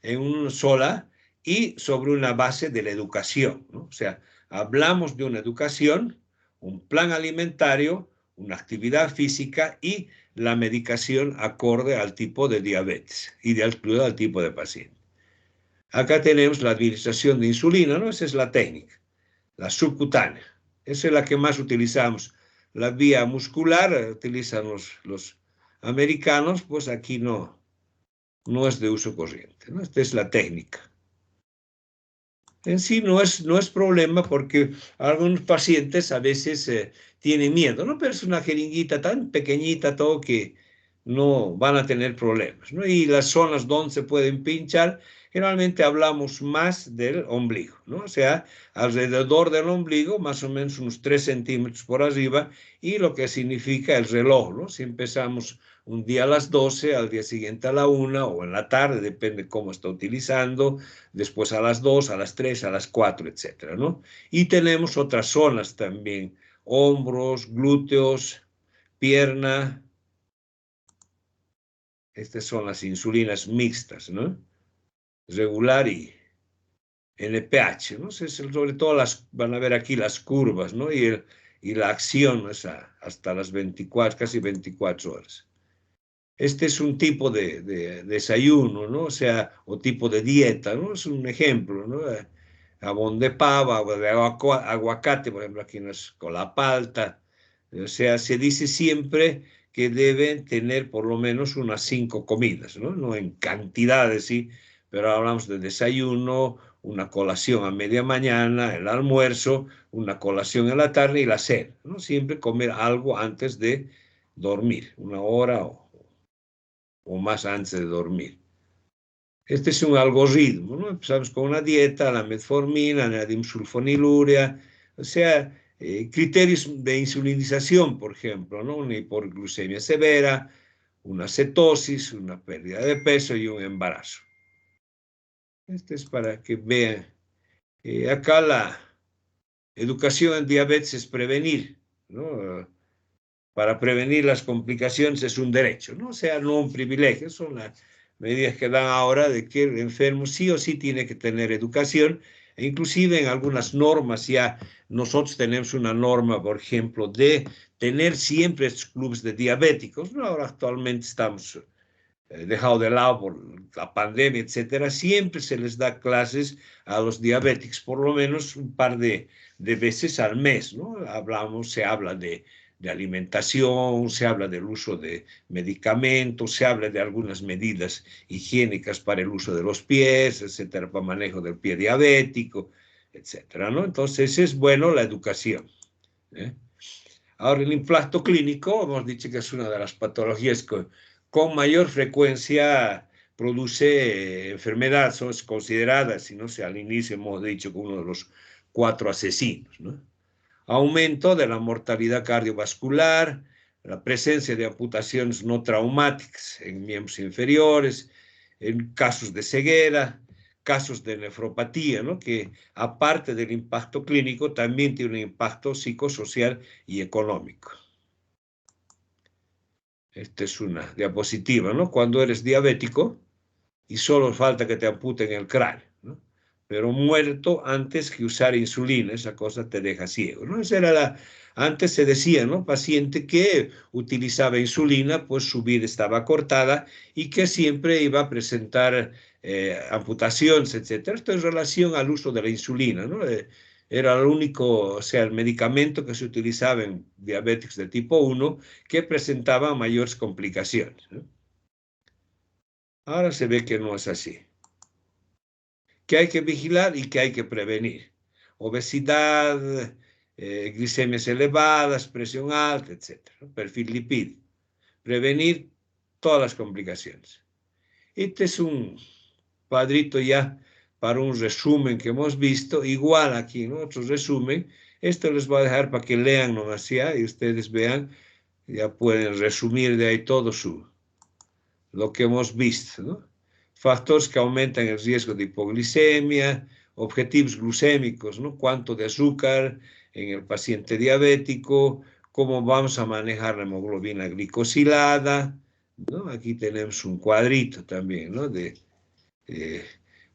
en una sola y sobre una base de la educación, ¿no? O sea, hablamos de una educación, un plan alimentario, una actividad física y la medicación acorde al tipo de diabetes y al tipo de paciente. Acá tenemos la administración de insulina, ¿no? Esa es la técnica, la subcutánea. Esa es la que más utilizamos. La vía muscular utilizan los americanos, pues aquí no es de uso corriente, ¿no? Esta es la técnica. En sí no es problema porque algunos pacientes a veces tienen miedo, ¿no? Pero es una jeringuita tan pequeñita todo que no van a tener problemas, ¿no? Y las zonas donde se pueden pinchar, generalmente hablamos más del ombligo, ¿no? O sea, alrededor del ombligo, más o menos unos 3 centímetros por arriba, y lo que significa el reloj, ¿no? Si empezamos un día a las 12, al día siguiente a la 1 o en la tarde, depende cómo está utilizando, después a las 2, a las 3, a las 4, etcétera, ¿no? Y tenemos otras zonas también, hombros, glúteos, pierna. Estas son las insulinas mixtas, ¿no? Regular y NPH, ¿no? Sobre todo van a ver aquí las curvas, ¿no? Y la acción es hasta las 24, casi 24 horas. Este es un tipo de desayuno, ¿no? O sea, o tipo de dieta, ¿no? Es un ejemplo, ¿no? Jabón de pava, o de aguacate, por ejemplo, aquí con la palta. O sea, se dice siempre que deben tener por lo menos unas 5 comidas, ¿no? No en cantidades, sí, pero hablamos de desayuno, una colación a media mañana, el almuerzo, una colación en la tarde y la cena, ¿no? Siempre comer algo antes de dormir, una hora o más antes de dormir. Este es un algoritmo, ¿no? Empezamos con una dieta, la metformina, añadimos sulfonilurea, o sea, criterios de insulinización, por ejemplo, ¿no? Una hiperglucemia severa, una cetosis, una pérdida de peso y un embarazo. Este es para que vean. Acá la educación en diabetes es prevenir, ¿no? Para prevenir las complicaciones es un derecho, ¿no? O sea, no un privilegio, son las medidas que dan ahora de que el enfermo sí o sí tiene que tener educación, e inclusive en algunas normas ya nosotros tenemos una norma, por ejemplo, de tener siempre estos clubes de diabéticos, ¿no? Ahora actualmente estamos dejado de lado por la pandemia, etcétera, siempre se les da clases a los diabéticos, por lo menos un par de veces al mes, ¿no? Se habla de alimentación, se habla del uso de medicamentos, se habla de algunas medidas higiénicas para el uso de los pies, etcétera, para manejo del pie diabético, etcétera, ¿no? Entonces es bueno la educación, ¿eh? Ahora, el infarto clínico, hemos dicho que es una de las patologías que con mayor frecuencia produce enfermedad, son consideradas, y no sé, al inicio hemos dicho que uno de los 4 asesinos, ¿no? Aumento de la mortalidad cardiovascular, la presencia de amputaciones no traumáticas en miembros inferiores, en casos de ceguera, casos de nefropatía, ¿no? Que aparte del impacto clínico también tiene un impacto psicosocial y económico. Esta es una diapositiva, ¿no? Cuando eres diabético y solo falta que te amputen el cráneo, ¿no? Pero muerto antes que usar insulina, esa cosa te deja ciego, ¿no? Antes se decía, ¿no? Paciente que utilizaba insulina, pues su vida estaba cortada y que siempre iba a presentar amputaciones, etcétera. Esto en relación al uso de la insulina, ¿no? Era el único, o sea, el medicamento que se utilizaba en diabéticos de tipo 1 que presentaba mayores complicaciones, ¿no? Ahora se ve que no es así, que hay que vigilar y que hay que prevenir. Obesidad, glicemias elevadas, presión alta, etc. Perfil lipídico. Prevenir todas las complicaciones. Este es un cuadrito ya para un resumen que hemos visto. Igual aquí, ¿no? Otro resumen. Esto les voy a dejar para que lean nomás ya y ustedes vean. Ya pueden resumir de ahí todo lo que hemos visto, ¿no? Factores que aumentan el riesgo de hipoglicemia, objetivos glucémicos, ¿no? Cuánto de azúcar en el paciente diabético, cómo vamos a manejar la hemoglobina glicosilada, ¿no? Aquí tenemos un cuadrito también, ¿no? Eh,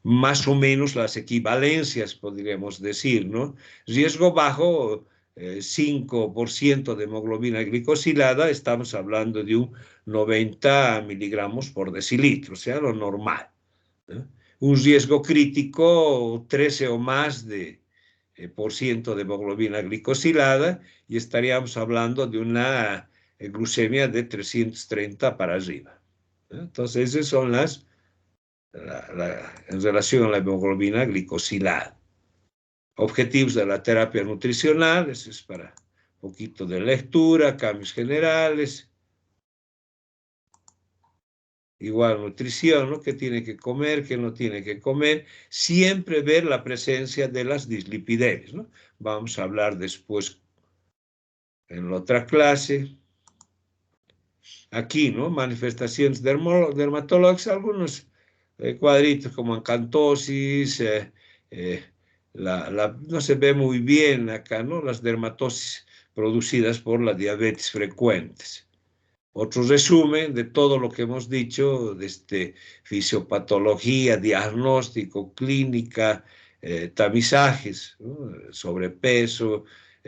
más o menos las equivalencias, podríamos decir, ¿no? Riesgo bajo 5% de hemoglobina glicosilada, estamos hablando de un 90 miligramos por decilitro, o sea, lo normal. Un riesgo crítico, 13 o más de por ciento de hemoglobina glicosilada, y estaríamos hablando de una glucemia de 330 para arriba. Entonces, esas son en relación a la hemoglobina glicosilada. Objetivos de la terapia nutricional, eso es para un poquito de lectura, cambios generales. Igual nutrición, ¿no? ¿Qué tiene que comer, qué no tiene que comer? Siempre ver la presencia de las dislipidemias, ¿no? Vamos a hablar después en la otra clase. Aquí, ¿no? Manifestaciones dermatológicas, algunos cuadritos como acantosis, no se ve muy bien acá, ¿no? Las dermatosis producidas por la diabetes frecuentes. Otro resumen de todo lo que hemos dicho, desde fisiopatología, diagnóstico, clínica, tamizajes, ¿no? Sobrepeso,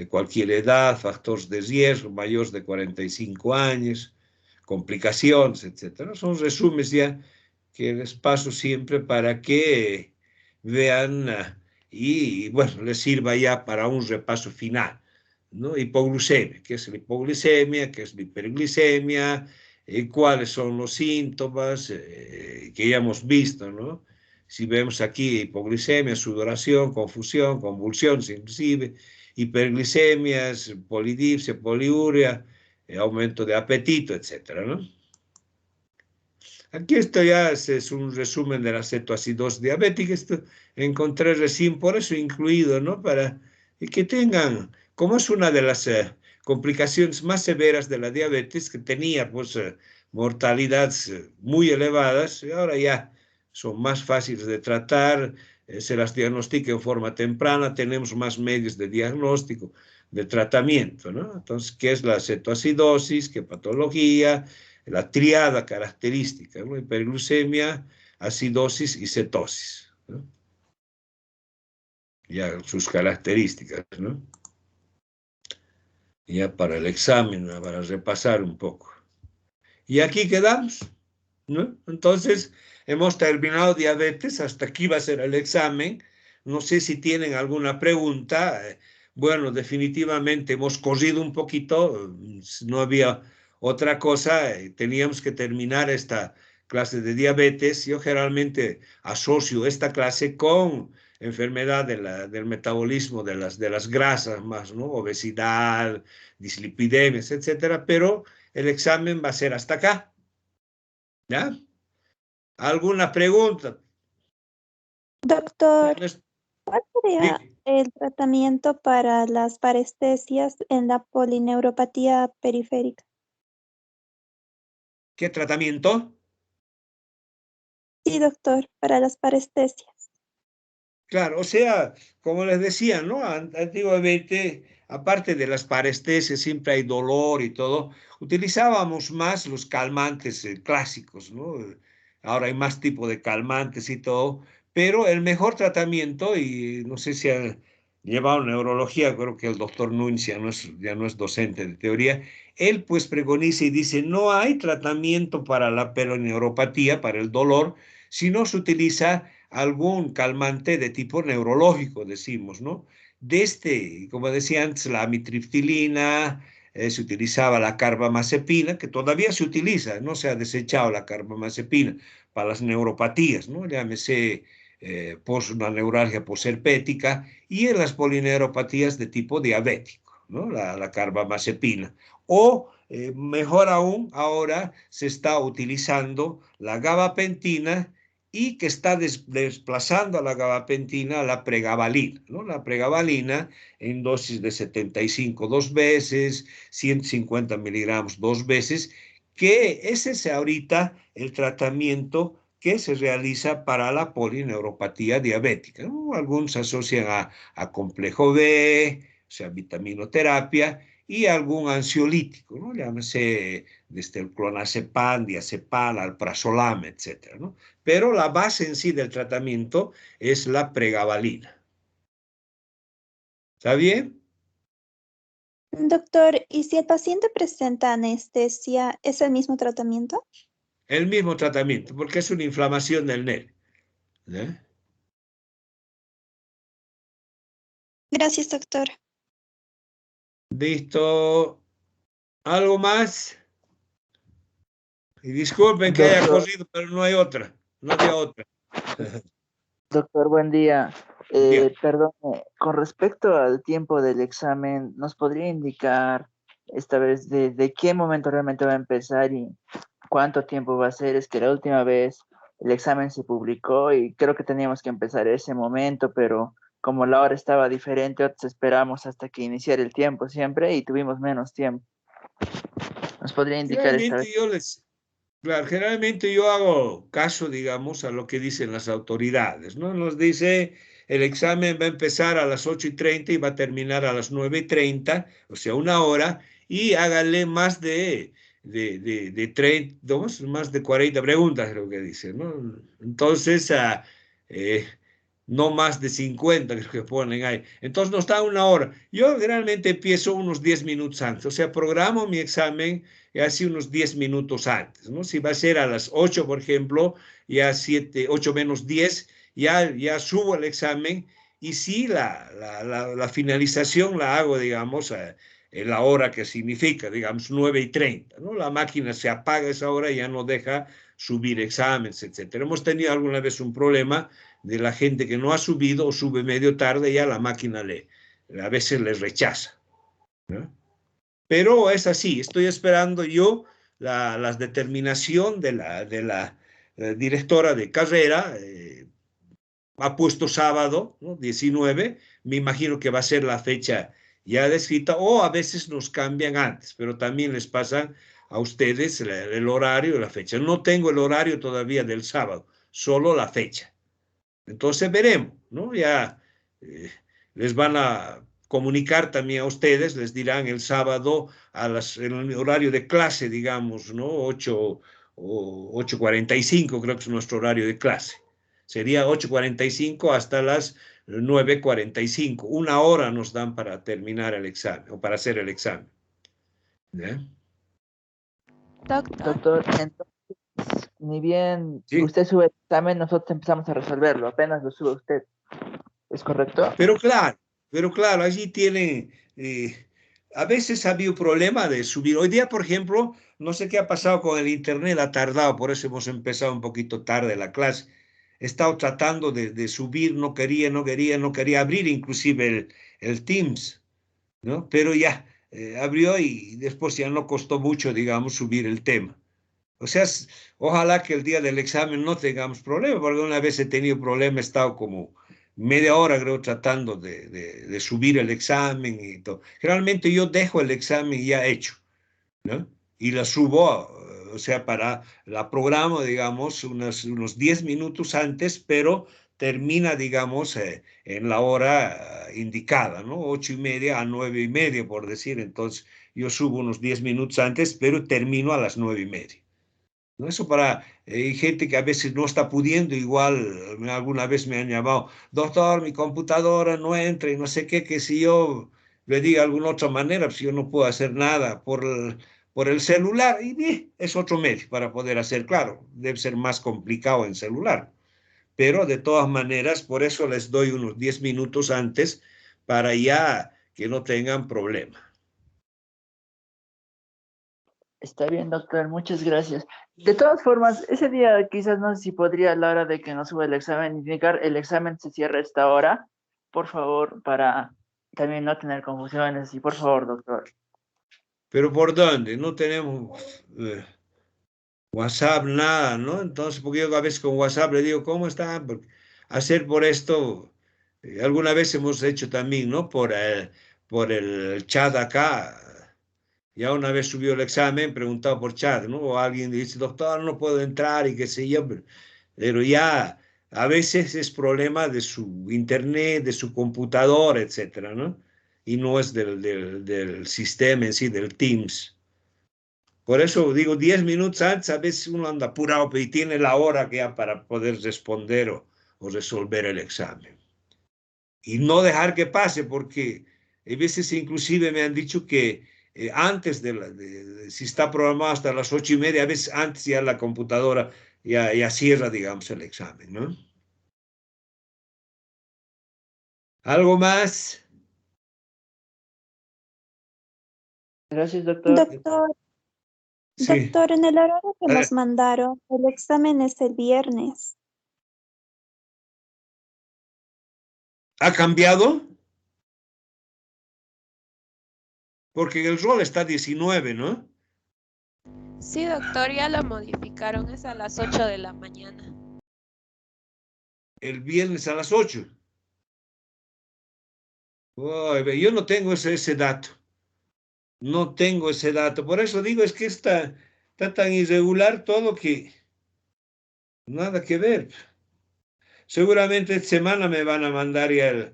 cualquier edad, factores de riesgo, mayores de 45 años, complicaciones, etcétera. Son resúmenes ya que les paso siempre para que vean y, bueno, les sirva ya para un repaso final. ¿No? Hipoglucemia, ¿qué es la hipoglucemia? ¿Qué es la hiperglicemia? ¿Cuáles son los síntomas que ya hemos visto? ¿No? Si vemos aquí hipoglucemia, sudoración, confusión, convulsiones inclusive, hiperglicemias, polidipsia, poliuria, aumento de apetito, etcétera, ¿no? Aquí esto ya es un resumen de la cetoacidosis diabética. Esto encontré recién, por eso incluido, ¿no? Para que tengan, como es una de las complicaciones más severas de la diabetes, que tenía pues mortalidades muy elevadas, y ahora ya son más fáciles de tratar, se las diagnostica en forma temprana, tenemos más medios de diagnóstico, de tratamiento, ¿no? Entonces, ¿qué es la cetoacidosis? ¿Qué patología? La triada característica, ¿no? Hiperglucemia, acidosis y cetosis, ¿no? Ya sus características, ¿no? Ya para el examen, para repasar un poco. Y aquí quedamos, ¿no? Entonces, hemos terminado diabetes, hasta aquí va a ser el examen. No sé si tienen alguna pregunta. Bueno, definitivamente hemos corrido un poquito, no había otra cosa, teníamos que terminar esta clase de diabetes. Yo generalmente asocio esta clase con enfermedad del metabolismo de las grasas más, ¿no? Obesidad, dislipidemias, etcétera, pero el examen va a ser hasta acá, ¿ya? ¿Alguna pregunta? Doctor, ¿cuál sería Dime, el tratamiento para las parestesias en la polineuropatía periférica? ¿qué tratamiento? Sí, doctor, para las parestesias. Claro, o sea, como les decía, ¿no? Antiguamente, aparte de las parestesias, siempre hay dolor y todo. Utilizábamos más los calmantes clásicos, ¿no? Ahora hay más tipo de calmantes y todo, pero el mejor tratamiento, y no sé si ha llevado neurología, creo que el doctor Núñez ya no es docente de teoría, él pues pregoniza y dice, no hay tratamiento para la peroneuropatía, para el dolor, si no se utiliza algún calmante de tipo neurológico, decimos, ¿no? Desde, como decía antes, la amitriptilina, se utilizaba la carbamazepina, que todavía se utiliza, no se ha desechado la carbamazepina para las neuropatías, ¿no? Llámese una neuralgia posherpética y en las polineuropatías de tipo diabético, ¿no? La carbamazepina. O mejor aún, ahora se está utilizando la gabapentina y que está desplazando a la gabapentina a la pregabalina, ¿no? La pregabalina en dosis de 75 dos veces, 150 miligramos dos veces, que ese es ahorita el tratamiento que se realiza para la polineuropatía diabética, ¿no? Algunos asocian a complejo B, o sea, vitaminoterapia, y algún ansiolítico, ¿no? Llámese desde el clonazepam, diazepam, alprazolam, etcétera, ¿no? Pero la base en sí del tratamiento es la pregabalina. ¿Está bien? Doctor, ¿y si el paciente presenta anestesia, es el mismo tratamiento? El mismo tratamiento, porque es una inflamación del nervio. ¿Eh? Gracias, doctor. Listo. ¿Algo más? Y disculpen que haya Doctor, corrido, pero no hay otra. No había otra. doctor, buen día. Ya. Perdone, con respecto al tiempo del examen, ¿nos podría indicar esta vez de qué momento realmente va a empezar y cuánto tiempo va a ser? Es que la última vez el examen se publicó y creo que teníamos que empezar ese momento, pero como la hora estaba diferente, otros esperamos hasta que iniciara el tiempo siempre y tuvimos menos tiempo. ¿Nos podría indicar esta vez? Claro, generalmente yo hago caso, digamos, a lo que dicen las autoridades, ¿no? Nos dice, el examen va a empezar a las 8:30 y va a terminar a las 9:30, o sea, una hora, y hágale más de 30, ¿no? Más de 40 preguntas, creo que dice, ¿no? Entonces, eh, no más de 50, creo que ponen ahí. Entonces nos da una hora. Yo generalmente empiezo unos 10 minutos antes, o sea, programo mi examen y así unos 10 minutos antes, ¿no? Si va a ser a las 8, por ejemplo, ya 7, 8 menos 10, ya subo el examen y sí, la finalización la hago, digamos, en la hora que significa, digamos, 9:30, ¿no? La máquina se apaga a esa hora y ya no deja subir exámenes, etcétera. Hemos tenido alguna vez un problema de la gente que no ha subido o sube medio tarde, ya la máquina a veces les rechaza, ¿no? Pero es así, estoy esperando yo la determinación de la directora de carrera, ha puesto sábado, ¿no? 19, me imagino que va a ser la fecha ya descrita, o a veces nos cambian antes, pero también les pasa a ustedes el horario y la fecha. No tengo el horario todavía del sábado, solo la fecha. Entonces veremos, ¿no? Ya eh, les van a comunicar también a ustedes, les dirán el sábado en el horario de clase, digamos, ¿no? 8 o 8:45 creo que es nuestro horario de clase. Sería 8:45 hasta las 9:45. Una hora nos dan para terminar el examen o para hacer el examen. ¿Eh? Doctor. Doctor, entonces, ni bien Sí, usted sube el examen, nosotros empezamos a resolverlo, apenas lo sube usted. ¿Es correcto? pero claro, allí tienen, a veces ha habido problema de subir. Hoy día, por ejemplo, no sé qué ha pasado con el internet, ha tardado, por eso hemos empezado un poquito tarde la clase. He estado tratando de subir, no quería abrir inclusive el Teams, ¿no? Pero ya abrió y después ya no costó mucho, digamos, subir el tema. O sea, ojalá que el día del examen no tengamos problema, porque una vez he tenido problema, he estado como media hora, creo, tratando de subir el examen y todo. Generalmente yo dejo el examen ya hecho, ¿no? Y la subo, o sea, la programo, digamos, unos 10 minutos antes, pero termina, digamos, en la hora indicada, ¿no? 8:30 a 9:30, por decir. Entonces, yo subo unos 10 minutos antes, pero termino a las 9:30. ¿No? Eso hay gente que a veces no está pudiendo, igual alguna vez me han llamado, doctor, mi computadora no entra y no sé qué, que si yo le diga de alguna otra manera, pues yo no puedo hacer nada por el celular, y es otro medio para poder hacer, claro, debe ser más complicado en celular, pero de todas maneras, por eso les doy unos 10 minutos antes para ya que no tengan problema. Está bien, doctor, muchas gracias. De todas formas, ese día quizás no sé si podría a la hora de que nos sube el examen indicar el examen se cierra a esta hora, por favor, para también no tener confusiones y por favor, doctor. Pero ¿por dónde? No tenemos WhatsApp, nada, ¿no? Entonces, porque yo a veces con WhatsApp le digo, ¿cómo está? Hacer por esto, alguna vez hemos hecho también, ¿no? por el chat acá, ya una vez subió el examen, preguntado por chat, ¿no? O alguien dice, doctor, no puedo entrar y qué sé yo, pero ya a veces es problema de su internet, de su computadora, etcétera, ¿no? Y no es del sistema en sí, del Teams. Por eso digo, 10 minutos antes, a veces uno anda apurado y tiene la hora que ya para poder responder o resolver el examen. Y no dejar que pase, porque Hay veces inclusive me han dicho que antes si está programado hasta las 8:30, a veces antes ya la computadora ya cierra, digamos, el examen, ¿no? ¿Algo más? Gracias, doctor. Doctor, Sí. doctor, en el horario que A nos ver, mandaron, el examen es el viernes. ¿ha cambiado? Porque el rol está 19, ¿no? Sí, doctor, ya lo modificaron, es a las 8 de la mañana. El viernes a las 8. Uy, yo no tengo ese dato. No tengo ese dato. Por eso digo, es que está tan irregular todo que nada que ver. Seguramente esta semana me van a mandar ya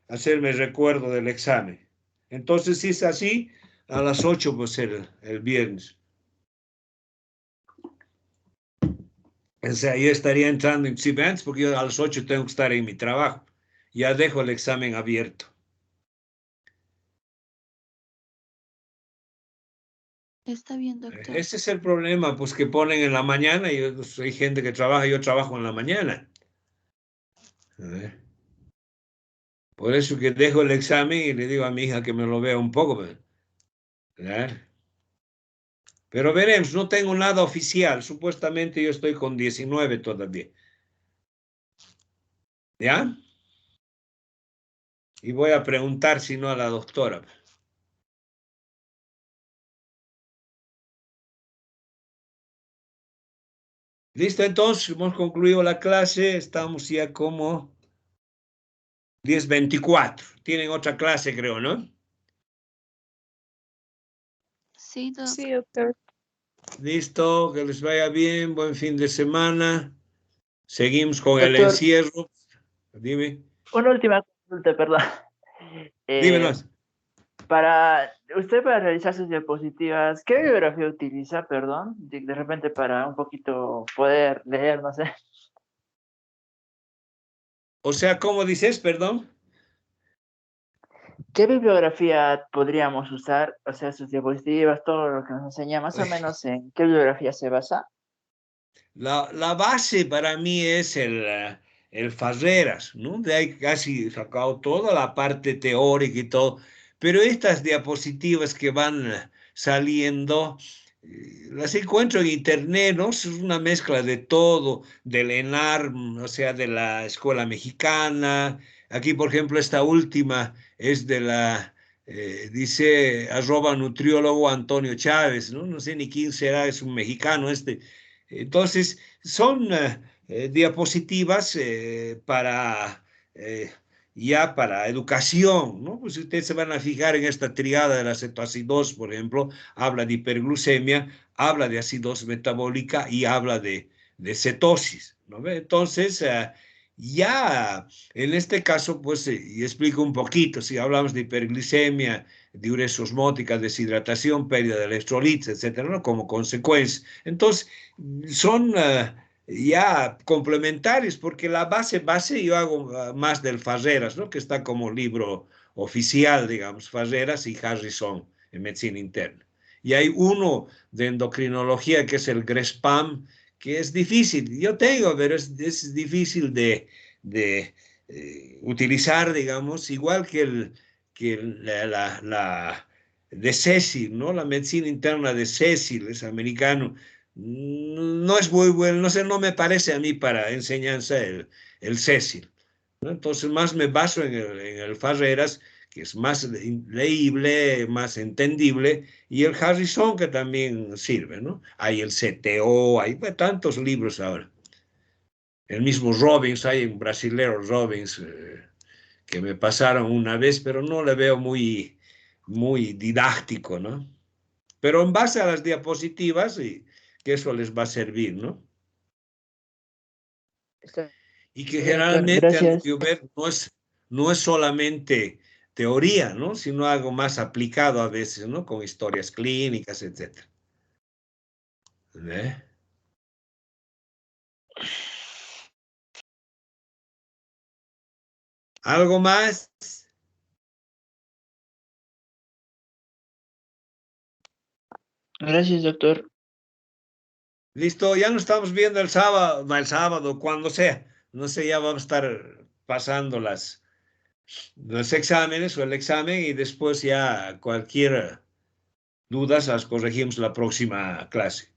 hacerme recuerdo del examen. Entonces, si es así, a las 8 pues el viernes. O sea, yo estaría entrando inclusive antes porque yo a las 8 tengo que estar en mi trabajo. Ya dejo el examen abierto. Está bien, doctor. Ese es el problema, pues que ponen en la mañana y pues, hay gente que trabaja, yo trabajo en la mañana. ¿Eh? Por eso que dejo el examen y le digo a mi hija que me lo vea un poco. ¿Verdad? Pero veremos, no tengo nada oficial. Supuestamente yo estoy con 19 todavía. ¿Ya? Y voy a preguntar si no a la doctora. Listo, entonces hemos concluido la clase. Estamos ya como 10:24. Tienen otra clase, creo, ¿no? Sí, doc. Sí, doctor. Listo, que les vaya bien. Buen fin de semana. Seguimos con el Doctor, encierro. Dime, una última consulta, perdón. Eh, dímenos. para realizar sus diapositivas, ¿qué bibliografía utiliza, perdón? De repente para un poquito poder leer, no sé. O sea, ¿cómo dices, perdón? ¿Qué bibliografía podríamos usar? O sea, sus diapositivas, todo lo que nos enseña, más o menos en qué bibliografía se basa. La base para mí es el Farreras, ¿no? De ahí casi sacado toda la parte teórica y todo, pero estas diapositivas que van saliendo, las encuentro en internet, ¿no? Es una mezcla de todo, del ENARM, o sea, de la Escuela Mexicana. Aquí, por ejemplo, esta última es dice @nutriólogo Antonio Chávez, ¿no? No sé ni quién será, es un mexicano este. Entonces, son diapositivas eh, para educación, ¿no? Pues ustedes se van a fijar en esta triada de la cetoacidosis, por ejemplo, habla de hiperglucemia, habla de acidosis metabólica y habla de cetosis, ¿no? Entonces, ya en este caso, pues, y explico un poquito, si hablamos de hiperglicemia, diuresis osmótica, deshidratación, pérdida de electrolitos, etcétera, ¿no? Como consecuencia. Entonces, son ya complementarios, porque la base yo hago más del Farreras, ¿no? Que está como libro oficial, digamos, Farreras y Harrison en medicina interna. Y hay uno de endocrinología que es el GRESPAM, que es difícil, yo tengo, pero es difícil de utilizar, digamos, igual que la de Cecil, ¿no? La medicina interna de Cecil, es americano. No es muy bueno, no sé, no me parece a mí para enseñanza el Cecil, ¿no? Entonces más me baso en el Farreras, que es más leíble, más entendible, y el Harrison, que también sirve, ¿no? Hay el CTO, hay tantos libros ahora. El mismo Robbins, hay un brasilero Robbins, que me pasaron una vez, pero no le veo muy didáctico, ¿no? Pero en base a las diapositivas, y que eso les va a servir, ¿no? Está Y que bien, doctor. generalmente, a lo que Gracias. yo veo, no es solamente teoría, ¿no? Sino algo más aplicado a veces, ¿no? Con historias clínicas, etcétera. ¿Eh? ¿Algo más? Gracias, doctor. Listo, ya nos estamos viendo no, el sábado, cuando sea. No sé, ya vamos a estar pasando los exámenes o el examen y después ya cualquier dudas las corregimos la próxima clase.